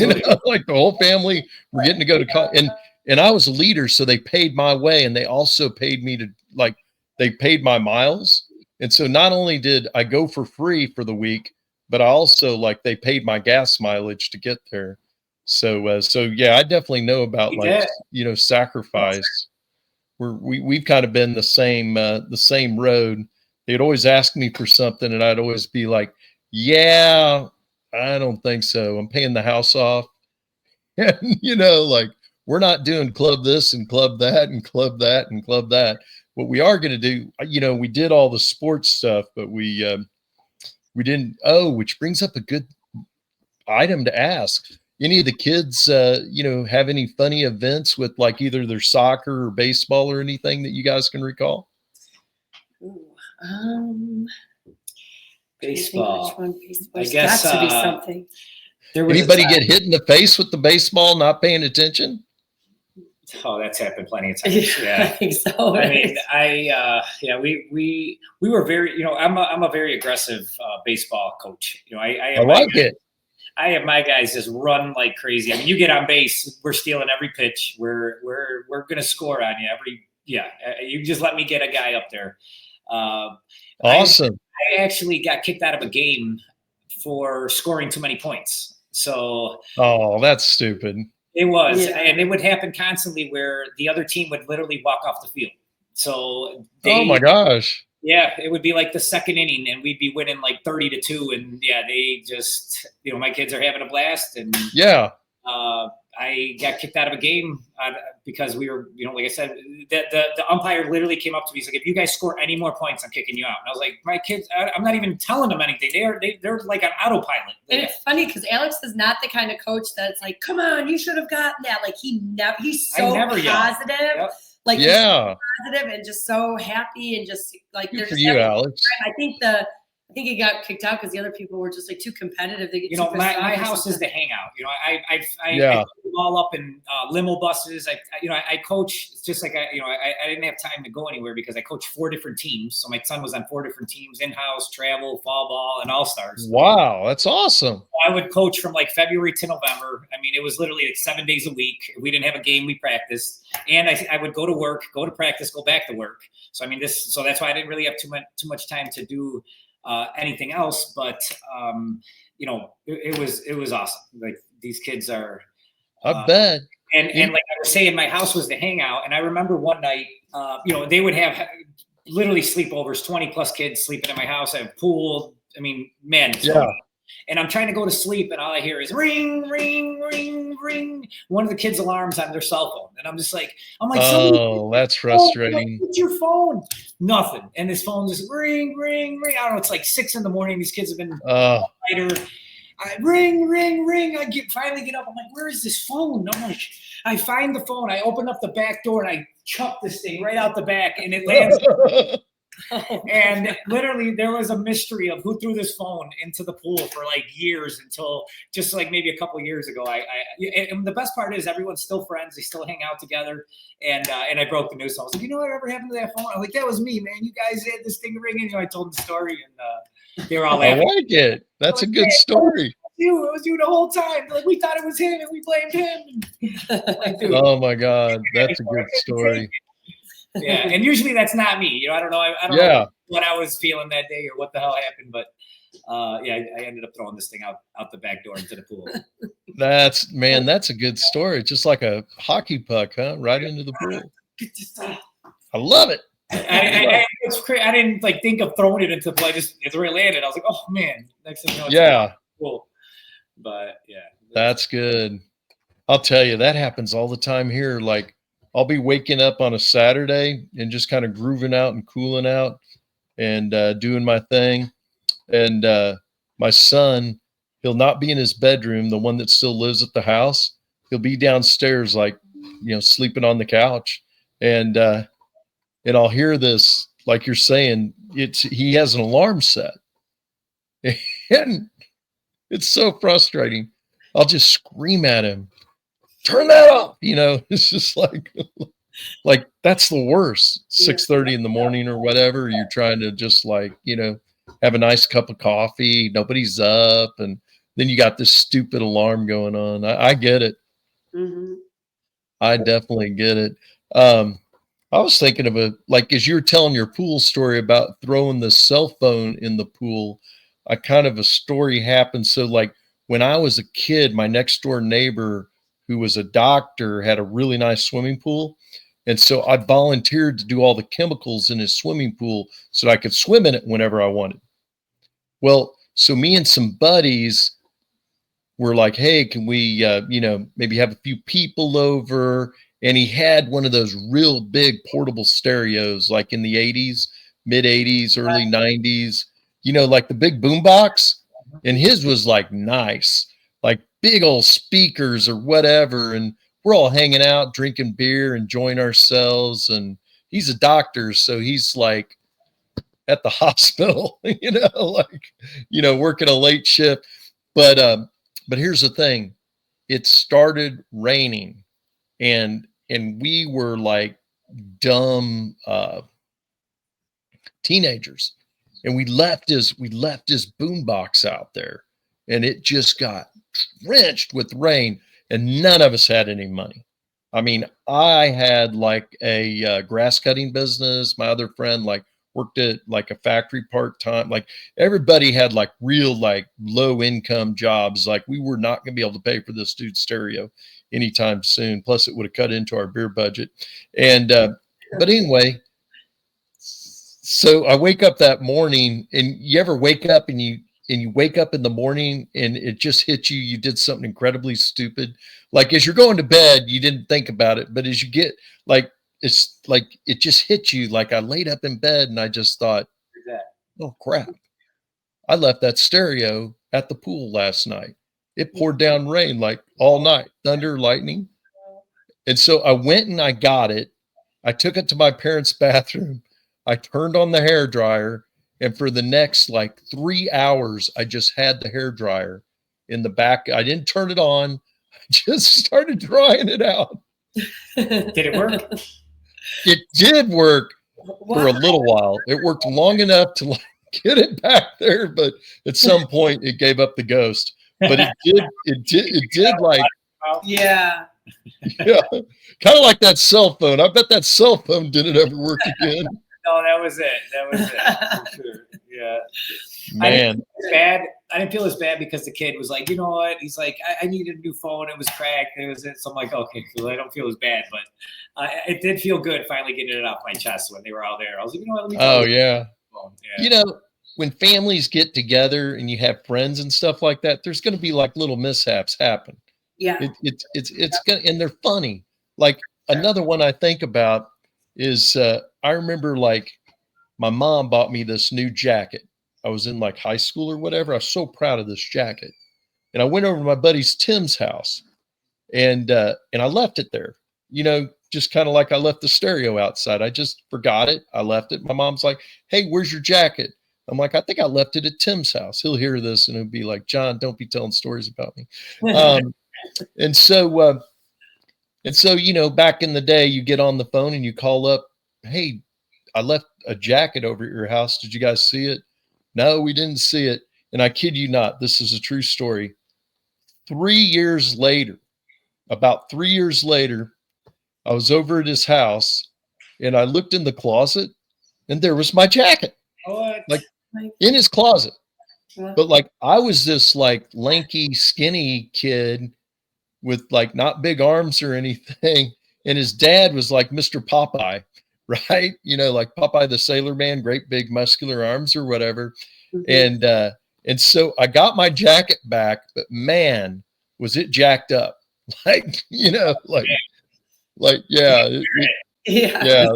the whole family were getting to go to college, and I was a leader, so they paid my way, and they also paid me they paid my miles. And so not only did I go for free for the week, but I also they paid my gas mileage to get there. So yeah, I definitely know about sacrifice. We've kind of been the same road. They'd always ask me for something, and I'd always be like, yeah, I don't think so. I'm paying the house off. And we're not doing club this and club that and club that and club that. What we are going to do, we did all the sports stuff, but we didn't. Oh, which brings up a good item to ask. Any of the kids, have any funny events with either their soccer or baseball or anything that you guys can recall? Ooh, baseball. I guess got to be something. Anybody get hit in the face with the baseball not paying attention? Oh, that's happened plenty of times. Yeah, I think so. I mean, we were very, I'm a very aggressive baseball coach. I like it. I have my guys just run like crazy. I mean, you get on base, we're stealing every pitch. We're gonna score on you you just let me get a guy up there. Awesome. I actually got kicked out of a game for scoring too many points. So oh, that's stupid. It was, and it would happen constantly where the other team would literally walk off the field. So oh my gosh. Yeah, it would be like the second inning and we'd be winning like 30-2. And yeah, they just, my kids are having a blast. And yeah, I got kicked out of a game because we were, like I said, the umpire literally came up to me. He's like, if you guys score any more points, I'm kicking you out. And I was like, my kids, I'm not even telling them anything. They're like on autopilot. And it's funny because Alex is not the kind of coach that's like, come on, you should have gotten that. Like he's so positive. Yep. Like yeah, so positive and just so happy and just like good for you, Alex. I think he got kicked out because the other people were just like too competitive. They get my house is the hangout. I put them all up in limo buses. I coach. It's just like I didn't have time to go anywhere because I coach 4 different teams. So my son was on 4 different teams: in-house, travel, fall ball, and all stars. Wow, that's awesome. I would coach from like February to November. I mean, it was literally like 7 days a week. If we didn't have a game, we practiced, and I would go to work, go to practice, go back to work. So I mean, so that's why I didn't really have too much time to do anything else, but it was awesome. Like these kids are, I bet. And like I was saying, my house was the hangout, and I remember one night, they would have literally sleepovers, 20 plus kids sleeping in my house. I have a pool. I mean, man, and I'm trying to go to sleep, and all I hear is ring, ring, ring, ring. One of the kids' alarms on their cell phone, and I'm like, oh, that's frustrating. What's your phone? Nothing, and his phone just ring, ring, ring. I don't know. It's like 6 a.m. These kids have been later. Ring, ring, ring. I finally get up. I'm like, where is this phone? I'm like, I find the phone. I open up the back door and I chuck this thing right out the back, and it lands. And literally there was a mystery of who threw this phone into the pool for like years until just like maybe a couple of years ago. And the best part is everyone's still friends. They still hang out together. And I broke the news. So I was like, whatever happened to that phone? I was like, that was me, man. You guys had this thing ringing. I told the story and they were all laughing. I like it. That's a good story. It was you the whole time. Like we thought it was him and we blamed him. Like, oh my God. That's a good story. Yeah, and usually that's not me. I don't know. I don't know what I was feeling that day or what the hell happened, but I ended up throwing this thing out the back door into the pool. That's a good story. Just like a hockey puck, huh? Right into the pool. I love it. It's crazy. I didn't think of throwing it into the pool. It's where it landed. I was like, oh man. Next thing you know, it's cool. But yeah, that's good. I'll tell you, that happens all the time here. Like, I'll be waking up on a Saturday and just kind of grooving out and cooling out and doing my thing. And my son, he'll not be in his bedroom, the one that still lives at the house. He'll be downstairs, sleeping on the couch. And I'll hear this, like you're saying, he has an alarm set. And it's so frustrating. I'll just scream at him, turn that off. It's just like that's the worst. 6:30 in the morning or whatever. You're trying to just have a nice cup of coffee. Nobody's up. And then you got this stupid alarm going on. I get it. Mm-hmm. I definitely get it. I was thinking of as you were telling your pool story about throwing the cell phone in the pool, a story happened. So when I was a kid, my next door neighbor, who was a doctor, had a really nice swimming pool. And so I volunteered to do all the chemicals in his swimming pool so that I could swim in it whenever I wanted. Well, so me and some buddies were like, hey, can we, maybe have a few people over? And he had one of those real big portable stereos, like in the 80s, mid 80s, early 90s, like the big boombox. And his was nice, like big old speakers or whatever. And we're all hanging out, drinking beer, enjoying ourselves. And he's a doctor, so he's at the hospital, working a late shift. But here's the thing. It started raining and we were dumb teenagers. And we left his boombox out there, and it just got drenched with rain, and none of us had any money. I mean, I had a grass cutting business. My other friend, we're worked at like a factory part-time. Like everybody had like real like low income jobs. Like we were not going to be able to pay for this dude's stereo anytime soon. Plus it would have cut into our beer budget. And, but anyway, so I wake up that morning, and you ever wake up and you wake up in the morning and it just hits you, you did something incredibly stupid. Like as you're going to bed, you didn't think about it, but as you get like, it's like, it just hit you. Like I laid up in bed and I just thought, oh crap, I left that stereo at the pool last night. It poured down rain like all night, thunder, lightning. And so I went and I got it. I took it to my parents' bathroom. I turned on the hair dryer, and for the next like 3 hours, I just had the hair dryer in the back. I didn't turn it on. I just started drying it out. Did it work? It did work for a little while. It worked long enough to like get it back there, but at some point it gave up the ghost. But it did like, yeah. Yeah, kind of like that cell phone. I bet that cell phone didn't ever work again. No, that was it. That was it. For sure. Yeah. Man. I didn't feel as bad because the kid was like, you know what? He's like, I needed a new phone. It was cracked. It was it. So I'm like, okay, cool. I don't feel as bad, but it did feel good finally getting it off my chest when they were all there. I was like, you know what? Let me oh yeah. Yeah. You know, when families get together and you have friends and stuff like that, there's going to be like little mishaps happen. Yeah. It's gonna, and they're funny. Like another one I think about is I remember like my mom bought me this new jacket. I was in like high school or whatever. I was so proud of this jacket. And I went over to my buddy's Tim's house and I left it there, you know, just kind of like I left the stereo outside. I just forgot it. I left it. My mom's like, hey, where's your jacket? I'm like, I think I left it at Tim's house. He'll hear this and he'll be like, John, don't be telling stories about me. And so, you know, back in the day, you get on the phone and you call up, hey, I left a jacket over at your house. Did you guys see it? No, we didn't see it. And I kid you not, this is a true story. 3 years later, about 3 years later, I was over at his house and I looked in the closet and there was my jacket. What? Like in his closet. But like I was this like lanky, skinny kid with like not big arms or anything. And his dad was like Mr. Popeye, right? You know, like Popeye the Sailor Man, great big muscular arms or whatever. Mm-hmm. And so I got my jacket back, but man, was it jacked up. Like, you know, yeah. Yeah.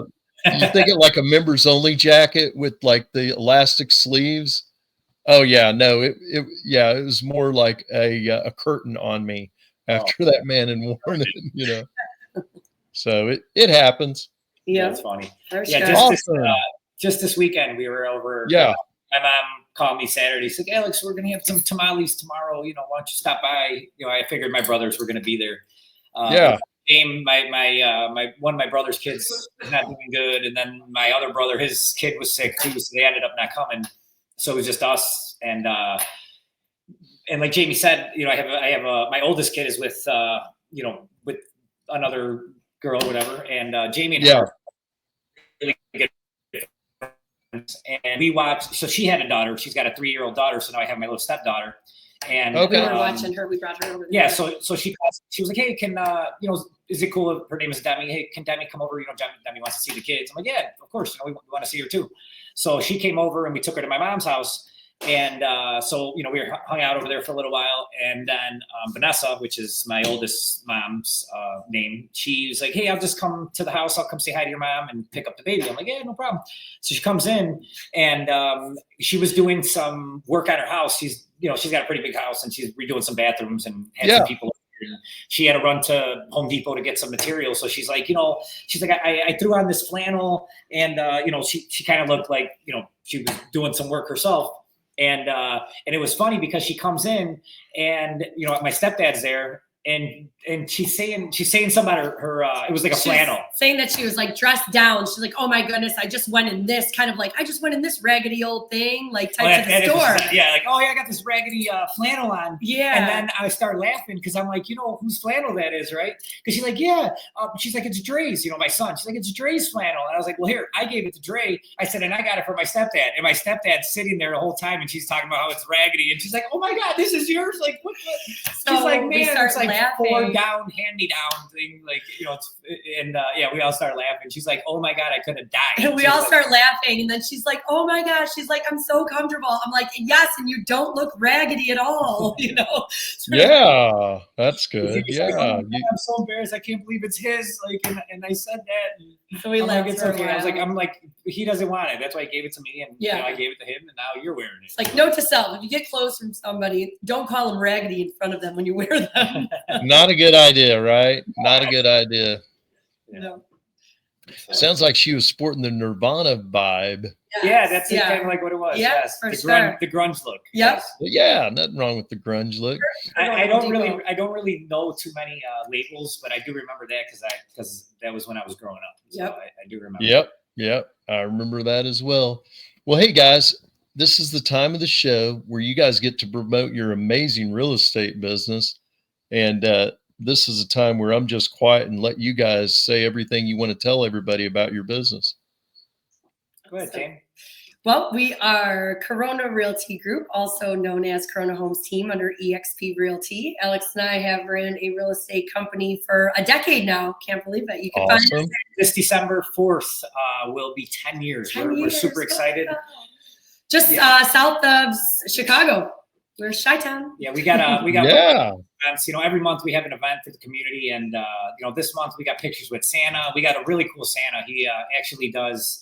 You think it like a members only jacket with like the elastic sleeves. Oh yeah, no, it was more like a curtain on me after that man had worn it, you know. So it happens. Yeah, that's funny. Yeah, just this weekend we were over. Yeah, my mom called me Saturday. She's like, Alex, we're gonna have some tamales tomorrow. You know, why don't you stop by? You know, I figured my brothers were gonna be there. Yeah. My one of my brother's kids is not doing good, and then my other brother, his kid was sick too, so they ended up not coming. So it was just us, and like Jamie said, you know, I have my oldest kid is with you know, with another girl or whatever, and Jamie and her really good friends, and we watched. So she had a daughter. She's got a 3-year-old daughter. So now I have my little stepdaughter. And we were watching her. We brought her over. Yeah, so she was like, hey, can you know, is it cool if her name is Demi? Hey, can Demi come over? You know, Demi wants to see the kids. I'm like, yeah, of course. You know, we want to see her too. So she came over and we took her to my mom's house. And so, you know, we hung out over there for a little while. And then Vanessa, which is my oldest mom's name, she was like, hey, I'll just come to the house. I'll come say hi to your mom and pick up the baby. I'm like, yeah, no problem. So she comes in and she was doing some work at her house. She's got a pretty big house and she's redoing some bathrooms and had some people. She had to run to Home Depot to get some material. So she's like, you know, I threw on this flannel and, you know, she kind of looked like, you know, she was doing some work herself. And it was funny because she comes in and, you know, my stepdad's there and she's saying something about her it was like a flannel. Saying that she was like dressed down. She's like, oh my goodness, I just went in this raggedy old thing, like type to the store. Yeah, like, oh yeah, I got this raggedy flannel on. Yeah. And then I started laughing because I'm like, you know whose flannel that is, right? Because she's like, yeah. She's like, it's Dre's, you know, my son. She's like, it's Dre's flannel. And I was like, well, here, I gave it to Dre. I said, and I got it for my stepdad. And my stepdad's sitting there the whole time and she's talking about how it's raggedy. And she's like, oh my God, this is yours. Like, what? So she's like, man, it's like laughing. 4 down, hand-me-down thing. Like, you know, we all start laughing. She's like, oh my God, I could have died. And we all start laughing. And then she's like, oh my gosh. She's like, I'm so comfortable. I'm like, yes. And you don't look raggedy at all, you know? Yeah, that's good. Yeah. Like, oh God, I'm so embarrassed. I can't believe it's his. Like, and I said that. And so we like, it's okay. I'm like, he doesn't want it. That's why I gave it to me. And you know, I gave it to him. And now you're wearing it. It's like, note to self, if you get clothes from somebody, don't call them raggedy in front of them when you wear them. Not a good idea, right? Not a good idea. No. Sounds like she was sporting the Nirvana vibe. Yes. Yeah, that's kind of like what it was. Yeah, yes, for the grunge look. Yep. Yes. Yeah, nothing wrong with the grunge look. I don't really know too many labels, but I do remember that because that was when I was growing up. So yep. I do remember. Yep. I remember that as well. Well, hey guys, this is the time of the show where you guys get to promote your amazing real estate business, and this is a time where I'm just quiet and let you guys say everything you want to tell everybody about your business. Go ahead, Jane. Well, we are Corona Realty Group, also known as Corona Homes Team under eXp Realty. Alex and I have ran a real estate company for a decade now. Can't believe it. You can find us. This December 4th will be 10 years. We're super excited. Just south of Chicago. We're Chi-Town. Yeah, we got events. You know, every month we have an event for the community, and you know, this month we got pictures with Santa. We got a really cool Santa. He actually does.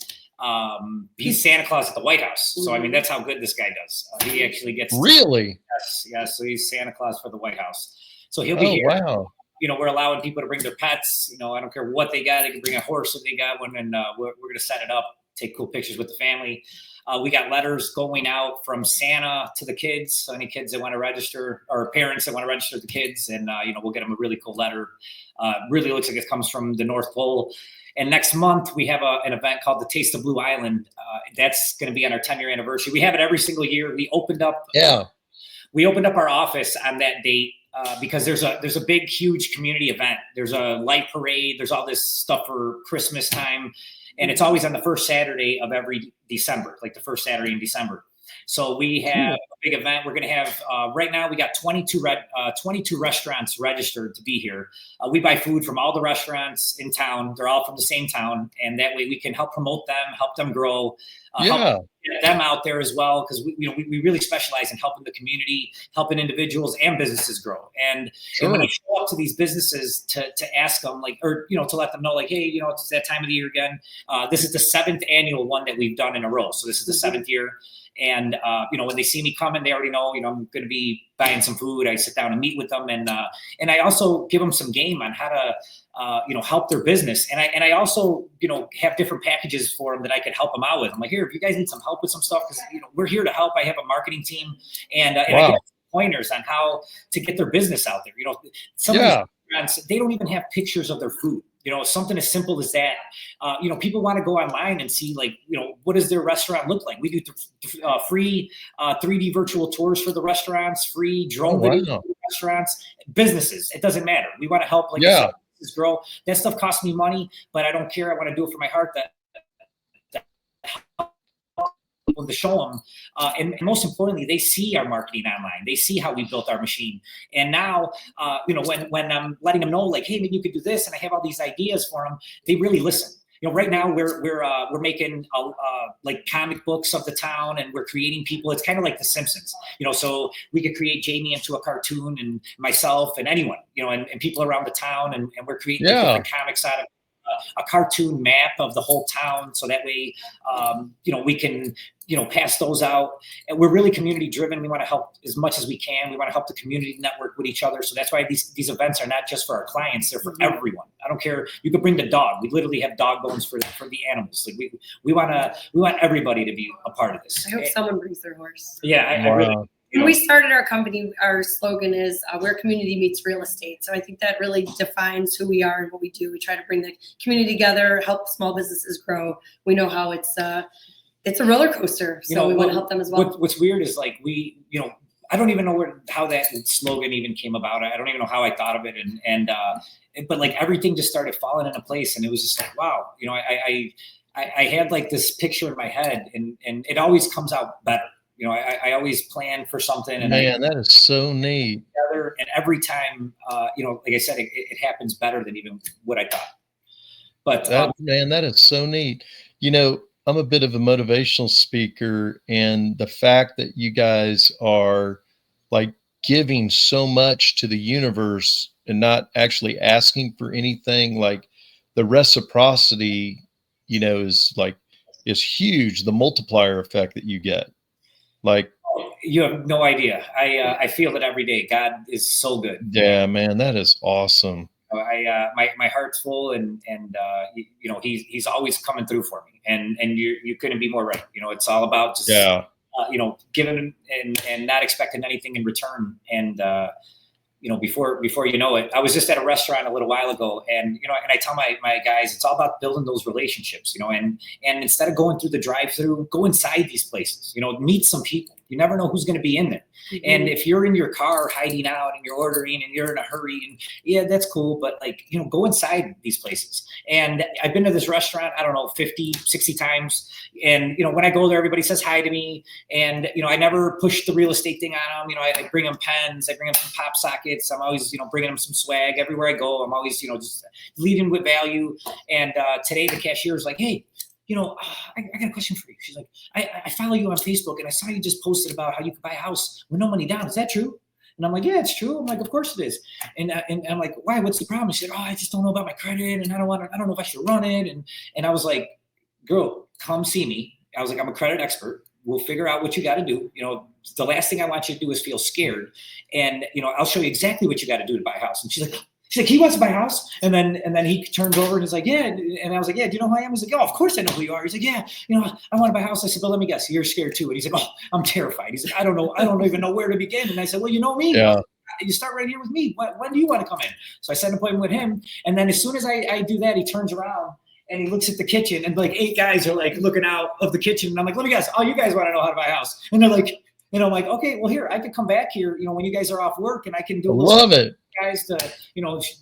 He's Santa Claus at the White House. So I mean, that's how good this guy does. He actually gets really. Yes. So he's Santa Claus for the White House. So he'll be here. Wow. You know, we're allowing people to bring their pets. You know, I don't care what they got. They can bring a horse if they got one, and we're going to set it up, take cool pictures with the family. We got letters going out from Santa to the kids. So any kids that want to register, or parents that want to register the kids, and you know, we'll get them a really cool letter. Really looks like it comes from the North Pole. And next month we have an event called the Taste of Blue Island. That's going to be on our 10-year anniversary. We have it every single year. We opened up our office on that date because there's a big, huge community event. There's a light parade. There's all this stuff for Christmas time. And it's always on the first Saturday of every December, like the first Saturday in December. So we have a big event. We're going to have, right now we got 22 restaurants registered to be here. We buy food from all the restaurants in town. They're all from the same town. And that way we can help promote them, help them grow, help get them out there as well. Because we really specialize in helping the community, helping individuals and businesses grow. And when I show up to these businesses to ask them, like, or, you know, to let them know, like, hey, you know, it's that time of the year again. This is the 7th annual one that we've done in a row. So this is the 7th year. And, you know, when they see me coming, they already know, you know, I'm going to be buying some food. I sit down and meet with them. And I also give them some game on how to, you know, help their business. And I also, you know, have different packages for them that I could help them out with. I'm like, here, if you guys need some help with some stuff, because, you know, we're here to help. I have a marketing team, and I get pointers on how to get their business out there. You know, some of these restaurants, they don't even have pictures of their food. You know, something as simple as that. You know, people want to go online and see, like, you know, what does their restaurant look like? We do free 3D virtual tours for the restaurants, free drone videos for the restaurants, businesses. It doesn't matter. We want to help, like, businesses grow. That stuff costs me money, but I don't care. I want to do it for my heart. To show them, and most importantly, they see our marketing online. They see how we built our machine. And now, you know, when I'm letting them know, like, hey, maybe you could do this, and I have all these ideas for them, they really listen. You know, right now we're making like comic books of the town, and we're creating people. It's kind of like The Simpsons, you know. So we could create Jaime into a cartoon, and myself, and anyone, you know, and people around the town, and we're creating different comics out of a cartoon map of the whole town. So that way, you know, we can, you know, pass those out. And we're really community driven. We want to help as much as we can. We want to help the community network with each other. So that's why these events are not just for our clients. They're for everyone. I don't care. You could bring the dog. We literally have dog bones for the animals. Like we want everybody to be a part of this. I hope someone brings their horse. Yeah, I really. When we started our company, our slogan is where community meets real estate. So I think that really defines who we are and what we do. We try to bring the community together, help small businesses grow. We know how it's a roller coaster, so we want to help them as well. What's weird is like I don't even know how that slogan even came about. I don't even know how I thought of it, but like everything just started falling into place, and it was just like, wow, I had like this picture in my head, and it always comes out better. I always plan for something, and that is so neat. And every time, like I said, it happens better than even what I thought. But that is so neat. I'm a bit of a motivational speaker, and the fact that you guys are like giving so much to the universe and not actually asking for anything, like the reciprocity, is huge. The multiplier effect that you get. Like, you have no idea. I feel it every day. God is so good. Yeah, man, that is awesome. My heart's full, and he's always coming through for me, and you couldn't be more right. It's all about just giving and not expecting anything in return. And before you know it, I was just at a restaurant a little while ago, and and I tell my guys, it's all about building those relationships, and instead of going through the drive-through, go inside these places, meet some people. You never know who's going to be in there. Mm-hmm. And if you're in your car hiding out and you're ordering and you're in a hurry, and yeah, that's cool, but go inside these places. And I've been to this restaurant, I don't know, 50, 60 times. And, when I go there, everybody says hi to me. And, I never push the real estate thing on them. I bring them pens, I bring them some pop sockets. I'm always, bringing them some swag everywhere I go. I'm always, just leading with value. And today the cashier is like, hey, I got a question for you. She's like, I follow you on Facebook, and I saw you just posted about how you could buy a house with no money down. Is that true? And I'm like, yeah, it's true. I'm like, of course it is. And I'm like, why? What's the problem? She said, I just don't know about my credit, and I don't know if I should run it. And I was like, girl, come see me. I was like, I'm a credit expert. We'll figure out what you got to do. The last thing I want you to do is feel scared. And, I'll show you exactly what you got to do to buy a house. And she's like, he wants to buy a house. And then he turns over and he's like, yeah. And I was like, yeah, do you know who I am? He's like, oh, of course I know who you are. He's like, yeah, I want to buy a house. I said, well, let me guess. You're scared too. And he's like, oh, I'm terrified. He's like, I don't know. I don't even know where to begin. And I said, well, you know me. Yeah. You start right here with me. When do you want to come in? So I set an appointment with him. And then as soon as I do that, he turns around and he looks at the kitchen, and like 8 guys are like looking out of the kitchen. And I'm like, let me guess. Oh, you guys want to know how to buy a house. And they're like, I'm like, okay, well, here, I could come back here, when you guys are off work, and I can do a little love it. Guys to,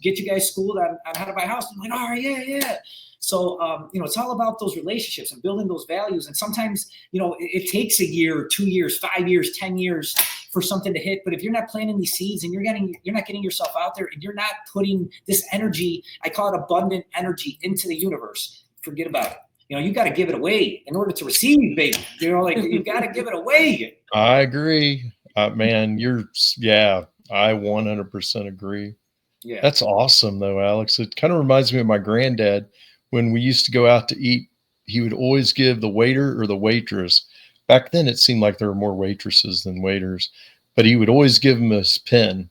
get you guys schooled on how to buy a house. I'm like, all right, yeah. So, it's all about those relationships and building those values. And sometimes, it takes a year, 2 years, 5 years, 10 years for something to hit. But if you're not planting these seeds, and you're not getting yourself out there, and you're not putting this energy, I call it abundant energy, into the universe, forget about it. You got to give it away in order to receive, baby. You got to give it away. I agree. Man, I 100% agree. Yeah. That's awesome though, Alex. It kind of reminds me of my granddad. When we used to go out to eat, he would always give the waiter or the waitress. Back then it seemed like there were more waitresses than waiters, but he would always give him his pen.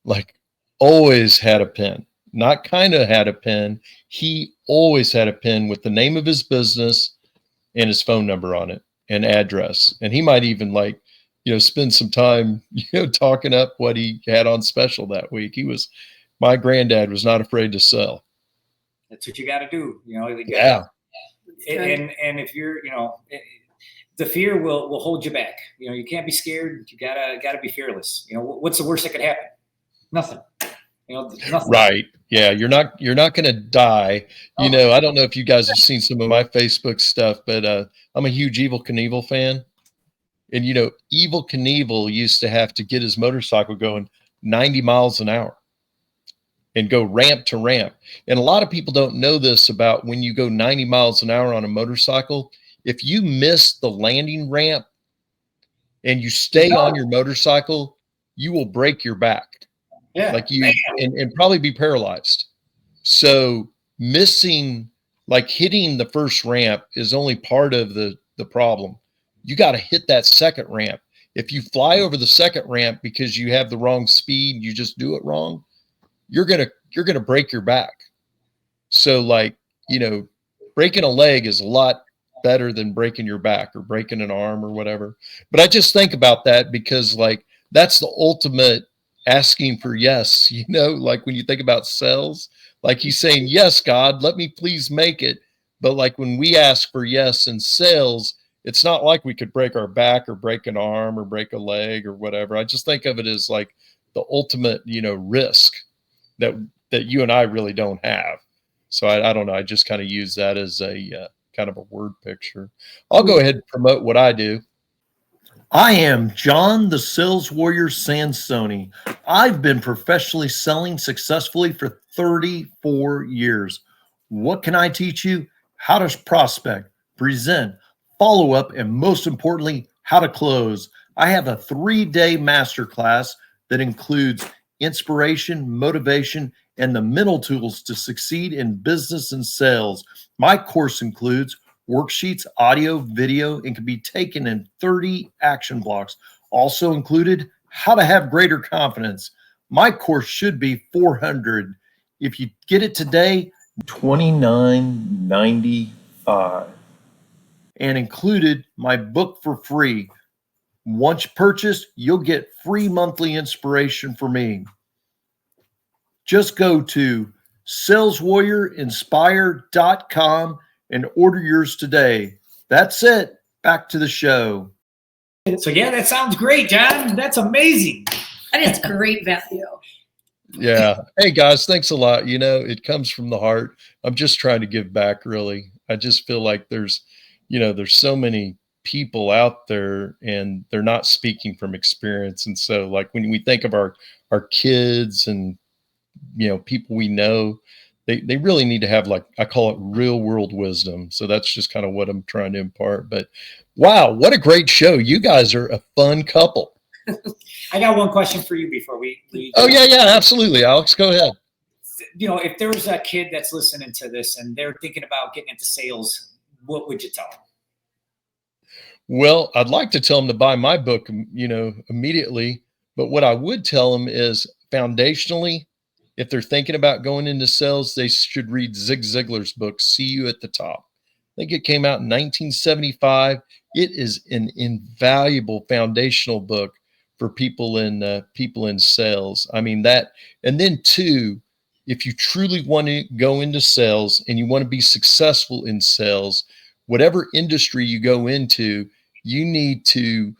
Like, always had a pen. Not kind of had a pen. He always had a pen with the name of his business and his phone number on it and address. And he might even spend some time, talking up what he had on special that week. My granddad was not afraid to sell. That's what you got to do. Yeah. And if you're, the fear will hold you back. You can't be scared. You gotta be fearless. What's the worst that could happen? Nothing. Nothing. Right. Yeah. You're not going to die. I don't know if you guys have seen some of my Facebook stuff, but I'm a huge Evel Knievel fan. And, Evel Knievel used to have to get his motorcycle going 90 miles an hour and go ramp to ramp. And a lot of people don't know this about when you go 90 miles an hour on a motorcycle. If you miss the landing ramp and you stay on your motorcycle, you will break your back. Yeah. And probably be paralyzed. So hitting the first ramp is only part of the problem. You got to hit that second ramp. If you fly over the second ramp because you have the wrong speed, you just do it wrong, you're going to break your back. So breaking a leg is a lot better than breaking your back or breaking an arm or whatever. But I just think about that because like that's the ultimate asking for yes, like when you think about sales, like he's saying, yes, God, let me please make it. But like when we ask for yes in sales, it's not like we could break our back or break an arm or break a leg or whatever. I just think of it as like the ultimate, risk that you and I really don't have. So I don't know. I just kind of use that as a kind of a word picture. I'll go ahead and promote what I do. I am John the Sales Warrior Sansoni. I've been professionally selling successfully for 34 years. What can I teach you? How to prospect, present, follow up, and most importantly, how to close. I have a 3-day masterclass that includes inspiration, motivation, and the mental tools to succeed in business and sales. My course includes worksheets, audio, video, and can be taken in 30 action blocks. Also included, how to have greater confidence. My course should be $400. If you get it today, $29.95. And included my book for free. Once purchased, you'll get free monthly inspiration from me. Just go to saleswarriorinspire.com and order yours today. That's it. Back to the show. So yeah, that sounds great, John. That's amazing. That is great value. Yeah. Hey guys, thanks a lot. It comes from the heart. I'm just trying to give back, really. I just feel like there's so many people out there and they're not speaking from experience. And so like when we think of our kids and people we know, they really need to have, like, I call it real world wisdom. So that's just kind of what I'm trying to impart. But wow, what a great show. You guys are a fun couple. I got one question for you before we Oh yeah, absolutely. Alex, go ahead. If there's a kid that's listening to this and they're thinking about getting into sales, what would you tell them? Well, I'd like to tell them to buy my book, immediately. But what I would tell them is foundationally, if they're thinking about going into sales, they should read Zig Ziglar's book, See You at the Top. I think it came out in 1975. It is an invaluable foundational book for people in sales. I mean that, and then two, if you truly want to go into sales and you want to be successful in sales, whatever industry you go into, you need to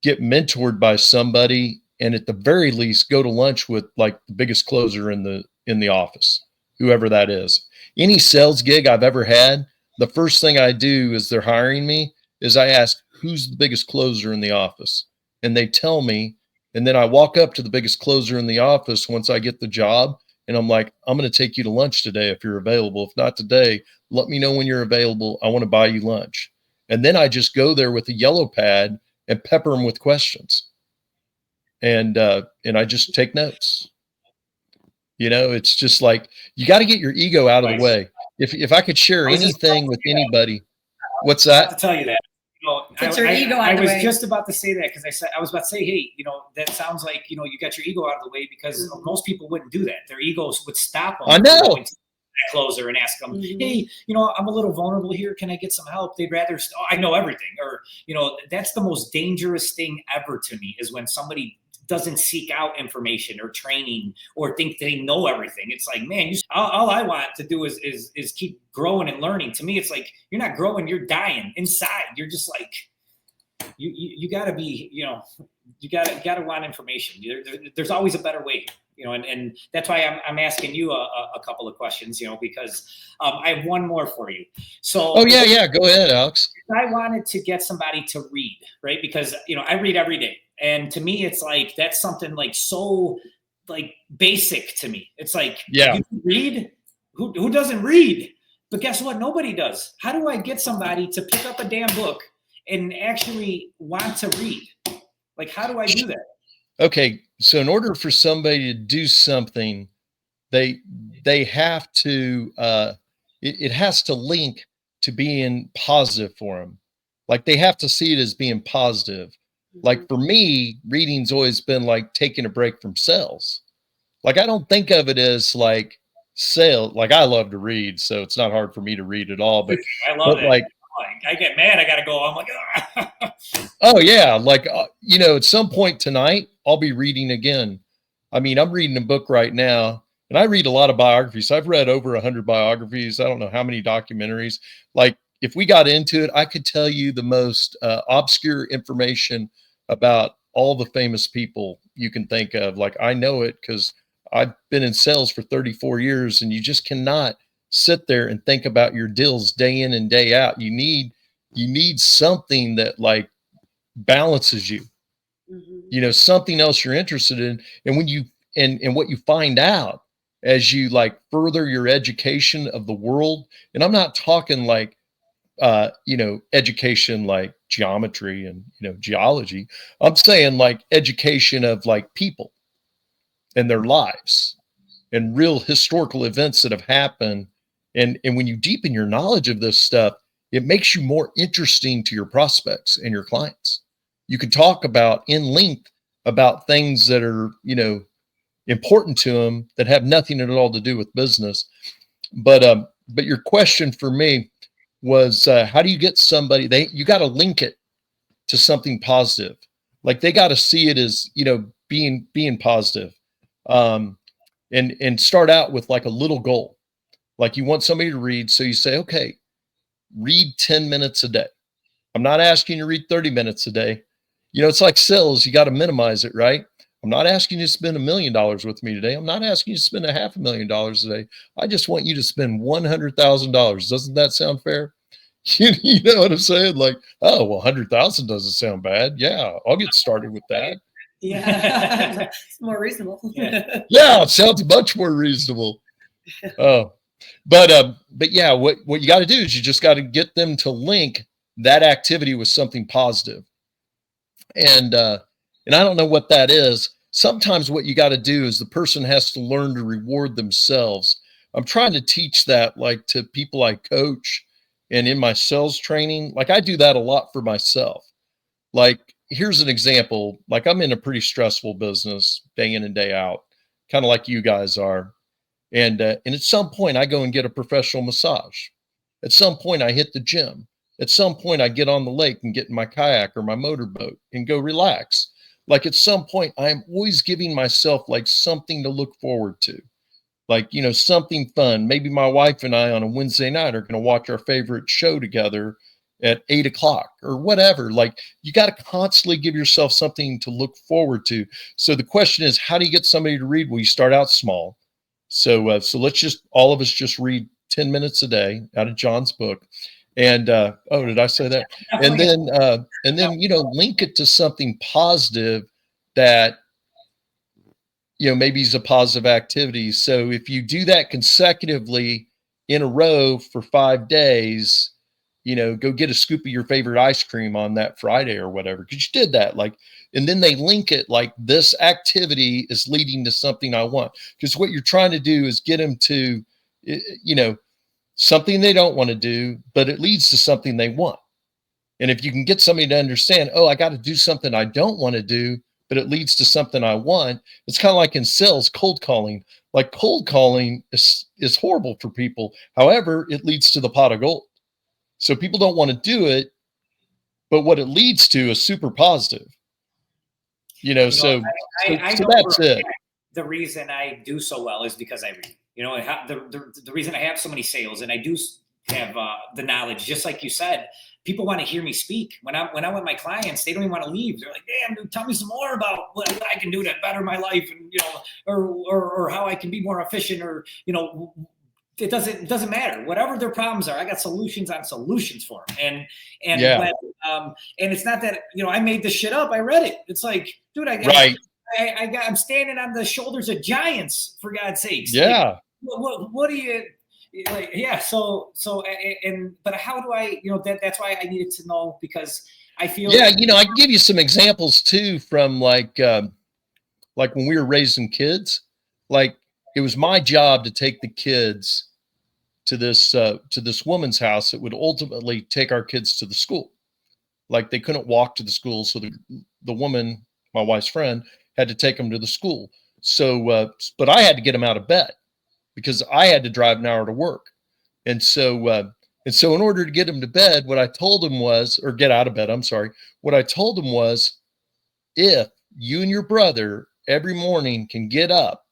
get mentored by somebody, and at the very least go to lunch with like the biggest closer in the office, whoever that is. Any sales gig I've ever had, the first thing I do is they're hiring me is I ask, who's the biggest closer in the office? And they tell me, and then I walk up to the biggest closer in the office once I get the job, and I'm like, I'm going to take you to lunch today if you're available. If not today, let me know when you're available. I want to buy you lunch. And then I just go there with a yellow pad and pepper them with questions. And I just take notes. It's just like, you got to get your ego out of the way. If I could share anything with anybody, what's that? To tell you that. Get your ego out of the way. I was just about to say that because I was about to say, hey, that sounds like, you got your ego out of the way, because most people wouldn't do that. Their egos would stop them. I know. Closer and ask them, hey, I'm a little vulnerable here. Can I get some help? They'd rather, I know everything. Or, that's the most dangerous thing ever to me, is when somebody doesn't seek out information or training or think they know everything. It's like, man, all I want to do is keep growing and learning. To me, it's like, you're not growing, you're dying inside. You're just like, you gotta be, you gotta want information. There's always a better way, and that's why I'm asking you a couple of questions, because I have one more for you. So, oh yeah, go ahead, Alex. I wanted to get somebody to read, right? Because I read every day, and to me, it's like that's something like so like basic to me. It's like, yeah, you read. Who doesn't read? But guess what? Nobody does. How do I get somebody to pick up a damn book and actually want to read? Like, how do I do that? Okay, so in order for somebody to do something, they have to it has to link to being positive for them. Like, they have to see it as being positive. Like, for me, reading's always been like taking a break from sales. Like, I don't think of it as like sale. Like, I love to read, so it's not hard for me to read at all. But I love it. Like, Like, I get mad. I got to go. I'm like, ah. Oh yeah. Like, at some point tonight, I'll be reading again. I mean, I'm reading a book right now, and I read a lot of biographies. I've read over 100 biographies. I don't know how many documentaries. Like, if we got into it, I could tell you the most obscure information about all the famous people you can think of. Like, I know it because I've been in sales for 34 years, and you just cannot sit there and think about your deals day in and day out. You need something that like balances you. Something else you're interested in. And when you and what you find out as you like further your education of the world, and I'm not talking like education like geometry and geology. I'm saying like education of like people and their lives and real historical events that have happened. And when you deepen your knowledge of this stuff, it makes you more interesting to your prospects and your clients. You can talk about in length about things that are, important to them that have nothing at all to do with business. But your question for me was, how do you get somebody, you got to link it to something positive. Like they got to see it as, being positive. And start out with like a little goal. Like you want somebody to read. So you say, okay, read 10 minutes a day. I'm not asking you to read 30 minutes a day. It's like sales. You got to minimize it, right? I'm not asking you to spend $1 million with me today. I'm not asking you to spend $500,000 a day. I just want you to spend $100,000. Doesn't that sound fair? You know what I'm saying? Like, oh, well, 100,000 doesn't sound bad. Yeah, I'll get started with that. Yeah, it's more reasonable. Yeah, it sounds much more reasonable. Oh, but yeah, what you got to do is you just got to get them to link that activity with something positive. And I don't know what that is. Sometimes what you got to do is the person has to learn to reward themselves. I'm trying to teach that like to people I coach and in my sales training. Like I do that a lot for myself. Like here's an example. Like I'm in a pretty stressful business day in and day out, kind of like you guys are. And at some point I go and get a professional massage. At some point I hit the gym. At some point I get on the lake and get in my kayak or my motorboat and go relax. Like at some point I'm always giving myself like something to look forward to. Like, something fun. Maybe my wife and I on a Wednesday night are going to watch our favorite show together at 8 o'clock or whatever. Like you got to constantly give yourself something to look forward to. So the question is, how do you get somebody to read? Well, you start out small. So let's just, all of us just read 10 minutes a day out of John's book. And, oh, did I say that? And then, link it to something positive that, maybe it's a positive activity. So if you do that consecutively in a row for 5 days, go get a scoop of your favorite ice cream on that Friday or whatever, because you did that. Like, and then they link it like this activity is leading to something I want. Because what you're trying to do is get them to, something they don't want to do, but it leads to something they want. And if you can get somebody to understand, oh, I got to do something I don't want to do, but it leads to something I want. It's kind of like in sales, cold calling. Like cold calling is horrible for people. However, it leads to the pot of gold. So people don't want to do it, but what it leads to is super positive. So that's it. The reason I do so well is because I read. The reason I have so many sales and I do have the knowledge, just like you said, people want to hear me speak. When I'm with my clients, they don't even want to leave. They're like, damn, dude, tell me some more about what I can do to better my life, and or how I can be more efficient, or it doesn't matter. Whatever their problems are, I got solutions on solutions for them. And yeah. And it's not that I made this shit up. I read it. It's like, dude, I'm standing on the shoulders of giants, for God's sakes. Yeah. Like, what do you? Like, yeah, but how do I, that's why I needed to know, because I feel I can give you some examples too from like when we were raising kids. Like it was my job to take the kids to this woman's house that would ultimately take our kids to the school. Like they couldn't walk to the school, so the woman, my wife's friend, had to take them to the school. So but I had to get them out of bed, because I had to drive an hour to work. And so And so in order to get him to bed, what I told him was, or get out of bed, I'm sorry. What I told him was, if you and your brother every morning can get up,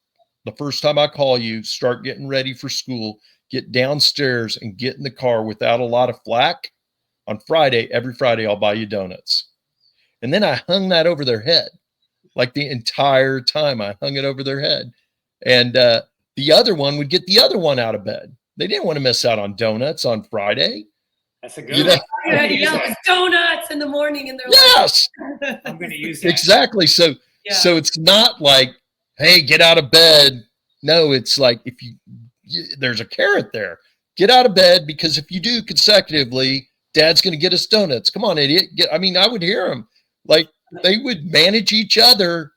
the first time I call you, start getting ready for school, get downstairs and get in the car without a lot of flack, on Friday, every Friday, I'll buy you donuts. And then I hung that over their head. Like the entire time I hung it over their head. And the other one would get the other one out of bed. They didn't want to miss out on donuts on Friday. That's a good one. You had to yell donuts in the morning and they're yes. Like, I'm going to use that. Exactly. So it's not like, hey, get out of bed. No, it's like if you there's a carrot there. Get out of bed, because if you do consecutively, Dad's going to get us donuts. Come on, idiot. I would hear them. Like they would manage each other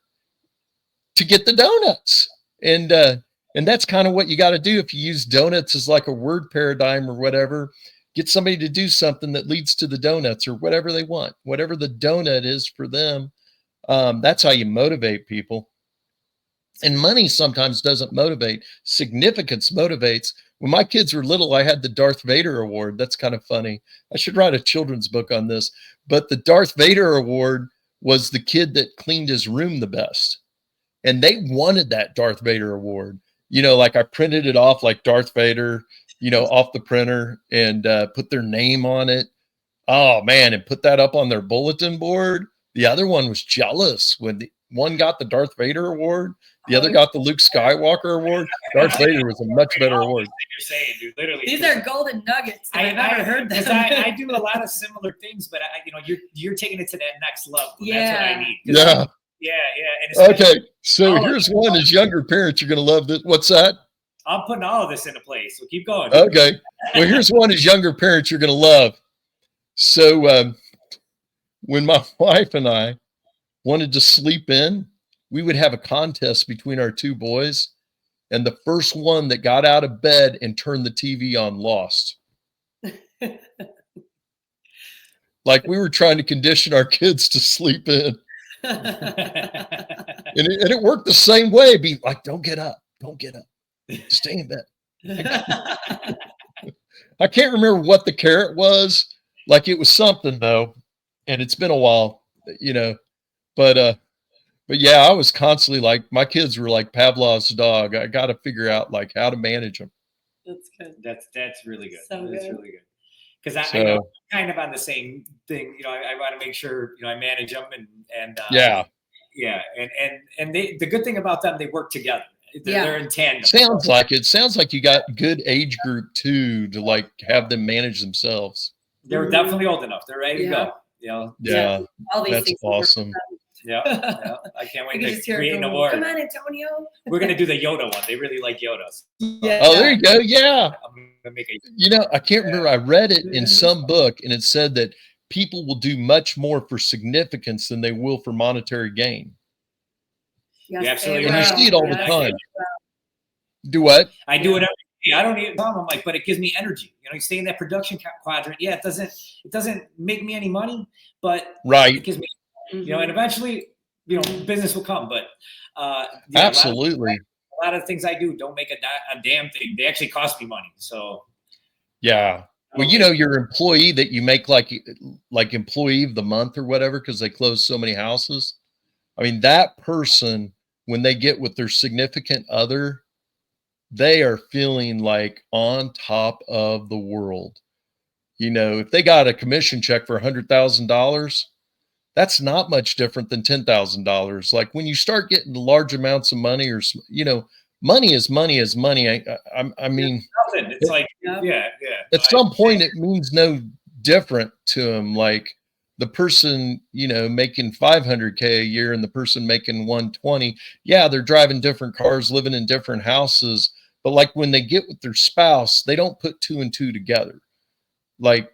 to get the donuts. And that's kind of what you got to do if you use donuts as like a word paradigm or whatever. Get somebody to do something that leads to the donuts or whatever they want, whatever the donut is for them. That's how you motivate people. And money sometimes doesn't motivate. Significance motivates. When my kids were little, I had the Darth Vader Award. That's kind of funny. I should write a children's book on this. But the Darth Vader Award was the kid that cleaned his room the best. And they wanted that Darth Vader Award. You know, like I printed it off like Darth Vader, you know, off the printer and put their name on it. Oh, man, and put that up on their bulletin board. The other one was jealous when the one got the Darth Vader Award. The other got the Luke Skywalker Award. Darth Vader was a much better award. You're saying, dude, literally. These are golden nuggets. I've never heard that. I do a lot of similar things, but you're taking it to that next level. Yeah. That's what I need. Yeah. Yeah. And okay. So here's one as younger parents, you're going to love this. What's that? I'm putting all of this into place. So keep going. Okay. Well, here's one as younger parents you're going to love. So when my wife and I wanted to sleep in, we would have a contest between our two boys, and the first one that got out of bed and turned the TV on lost. Like we were trying to condition our kids to sleep in. And it worked the same way. Be like, don't get up. Stay in bed. I can't remember what the carrot was. Like it was something though. And it's been a while, you know, but yeah, I was constantly like, my kids were like Pavlov's dog. I got to figure out like how to manage them. That's good. That's really good. So that's good. really good. Because I know I'm kind of on the same thing. You know, I want to make sure, you know, I manage them and yeah. And the good thing about them, they work together. They're in tandem. Sounds like you got good age group too, to like have them manage themselves. They're definitely old enough. They're ready to go. You know? Yeah. All these that's things awesome. Yeah. I can't wait to just hear create an going, award. Come on, Antonio. We're gonna do the Yoda one. They really like Yodas. Yeah. Oh, there you go. Yeah. I'm gonna make a. You know, I can't remember. I read it in some book, and it said that people will do much more for significance than they will for monetary gain. Yes, You're absolutely And right. you see it all the time. Do what? I do it every day. I don't need it. I'm like, but it gives me energy. You know, you stay in that production quadrant. Yeah, it doesn't make me any money, but it gives me, you know, and eventually, you know, business will come. But absolutely, a lot of things I do don't make a damn thing. They actually cost me money. So yeah. Well, you know, your employee that you make like employee of the month or whatever, because they close so many houses. I mean, that person, when they get with their significant other, they are feeling like on top of the world. You know, if they got a commission check for $100,000, that's not much different than $10,000. Like when you start getting large amounts of money, or, you know, money is money is money. I mean, it's like, yeah. At some point, it means no different to them. Like the person, you know, making $500K a year and the person making 120. Yeah, they're driving different cars, living in different houses. But like when they get with their spouse, they don't put two and two together. But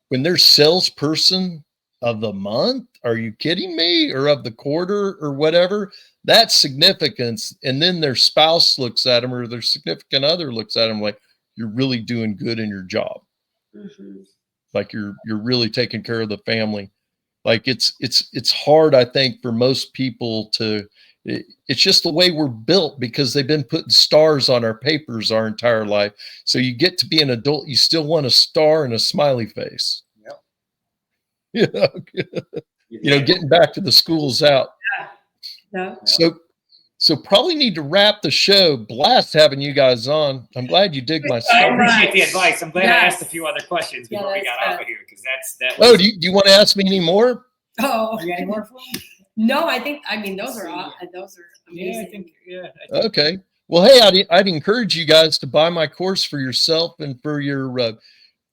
when they're salesperson of the month, are you kidding me? Or of the quarter or whatever, that's significance. And then their spouse looks at them, or their significant other looks at them like, you're really doing good in your job. Mm-hmm. Like you're really taking care of the family. Like it's hard, I think, for most people to It's just the way we're built because they've been putting stars on our papers our entire life. So you get to be an adult, you still want a star and a smiley face. Yep. Getting back to the schools out. Yeah. So probably need to wrap the show. Blast having you guys on. I'm glad you dig my I stuff. appreciate the advice. I'm glad I Yes. asked a few other questions before we got off of here because that Oh, was. do you want to ask me any more? Oh, You got any more for me? no, I mean, those are amazing. Okay. Well, hey, I'd encourage you guys to buy my course for yourself and for your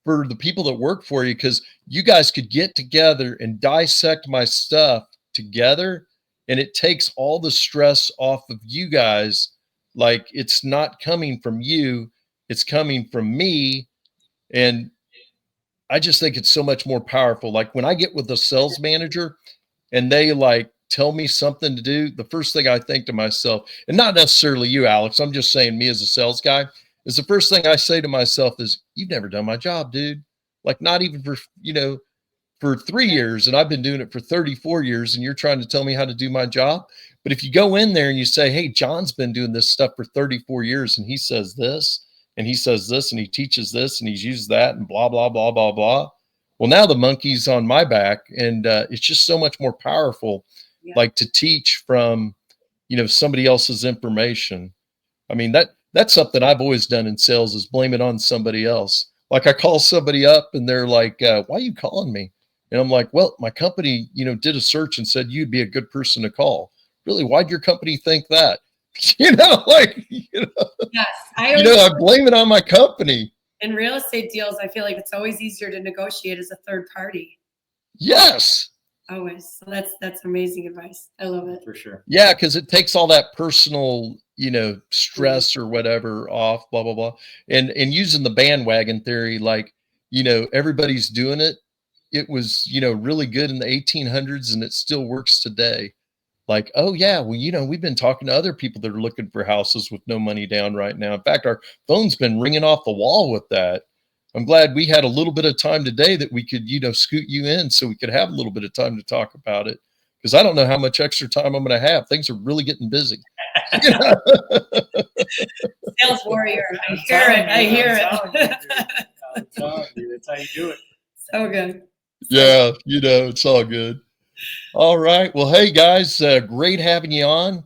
for the people that work for you, because you guys could get together and dissect my stuff together, and it takes all the stress off of you guys. Like, it's not coming from you, it's coming from me. And I just think it's so much more powerful. Like when I get with a sales manager and they like tell me something to do, the first thing I think to myself, and not necessarily you, Alex, I'm just saying me as a sales guy, is the first thing I say to myself is, you've never done my job, dude. Like, not even for, for 3 years, and I've been doing it for 34 years, and you're trying to tell me how to do my job. But if you go in there and you say, hey, John's been doing this stuff for 34 years, and he says this, and he says this, and he teaches this, and he's used that, and blah, blah, blah, blah, blah. Well, now the monkey's on my back, and it's just so much more powerful, like to teach from, somebody else's information. I mean, that's something I've always done in sales, is blame it on somebody else. Like I call somebody up and they're like, why are you calling me? And I'm like, well, my company, did a search and said you'd be a good person to call. Really? Why'd your company think that? Yes, I blame it on my company. In real estate deals, I feel like it's always easier to negotiate as a third party. Yes. Always. So that's amazing advice. I love it. For sure. Yeah, because it takes all that personal, stress or whatever off, blah, blah, blah. And using the bandwagon theory, like, everybody's doing it. It was, really good in the 1800s and it still works today. Like, oh yeah, well, we've been talking to other people that are looking for houses with no money down right now. In fact, our phone's been ringing off the wall with that. I'm glad we had a little bit of time today that we could, scoot you in so we could have a little bit of time to talk about it. Because I don't know how much extra time I'm going to have. Things are really getting busy. Sales warrior. I hear it. I'm telling you, that's how you do it. So good. Yeah, it's all good. All right. Well, hey guys, great having you on.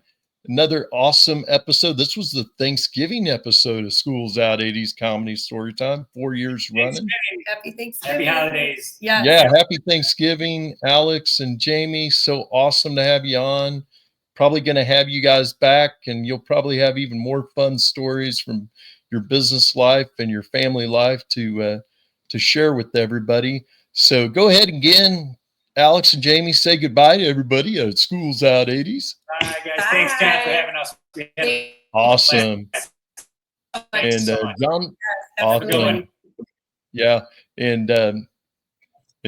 Another awesome episode. This was the Thanksgiving episode of Schools Out 80s Comedy Storytime, 4 years running. Happy Thanksgiving. Happy holidays. Yeah. Happy Thanksgiving, Alex and Jamie. So awesome to have you on. Probably going to have you guys back, and you'll probably have even more fun stories from your business life and your family life to share with everybody. So go ahead again, Alex and Jamie, say goodbye to everybody at Schools Out 80s. Bye, guys. Thanks, John, for having us. Awesome. And John, awesome. Yeah. And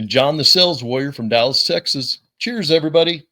John, the sales warrior from Dallas, Texas. Cheers, everybody.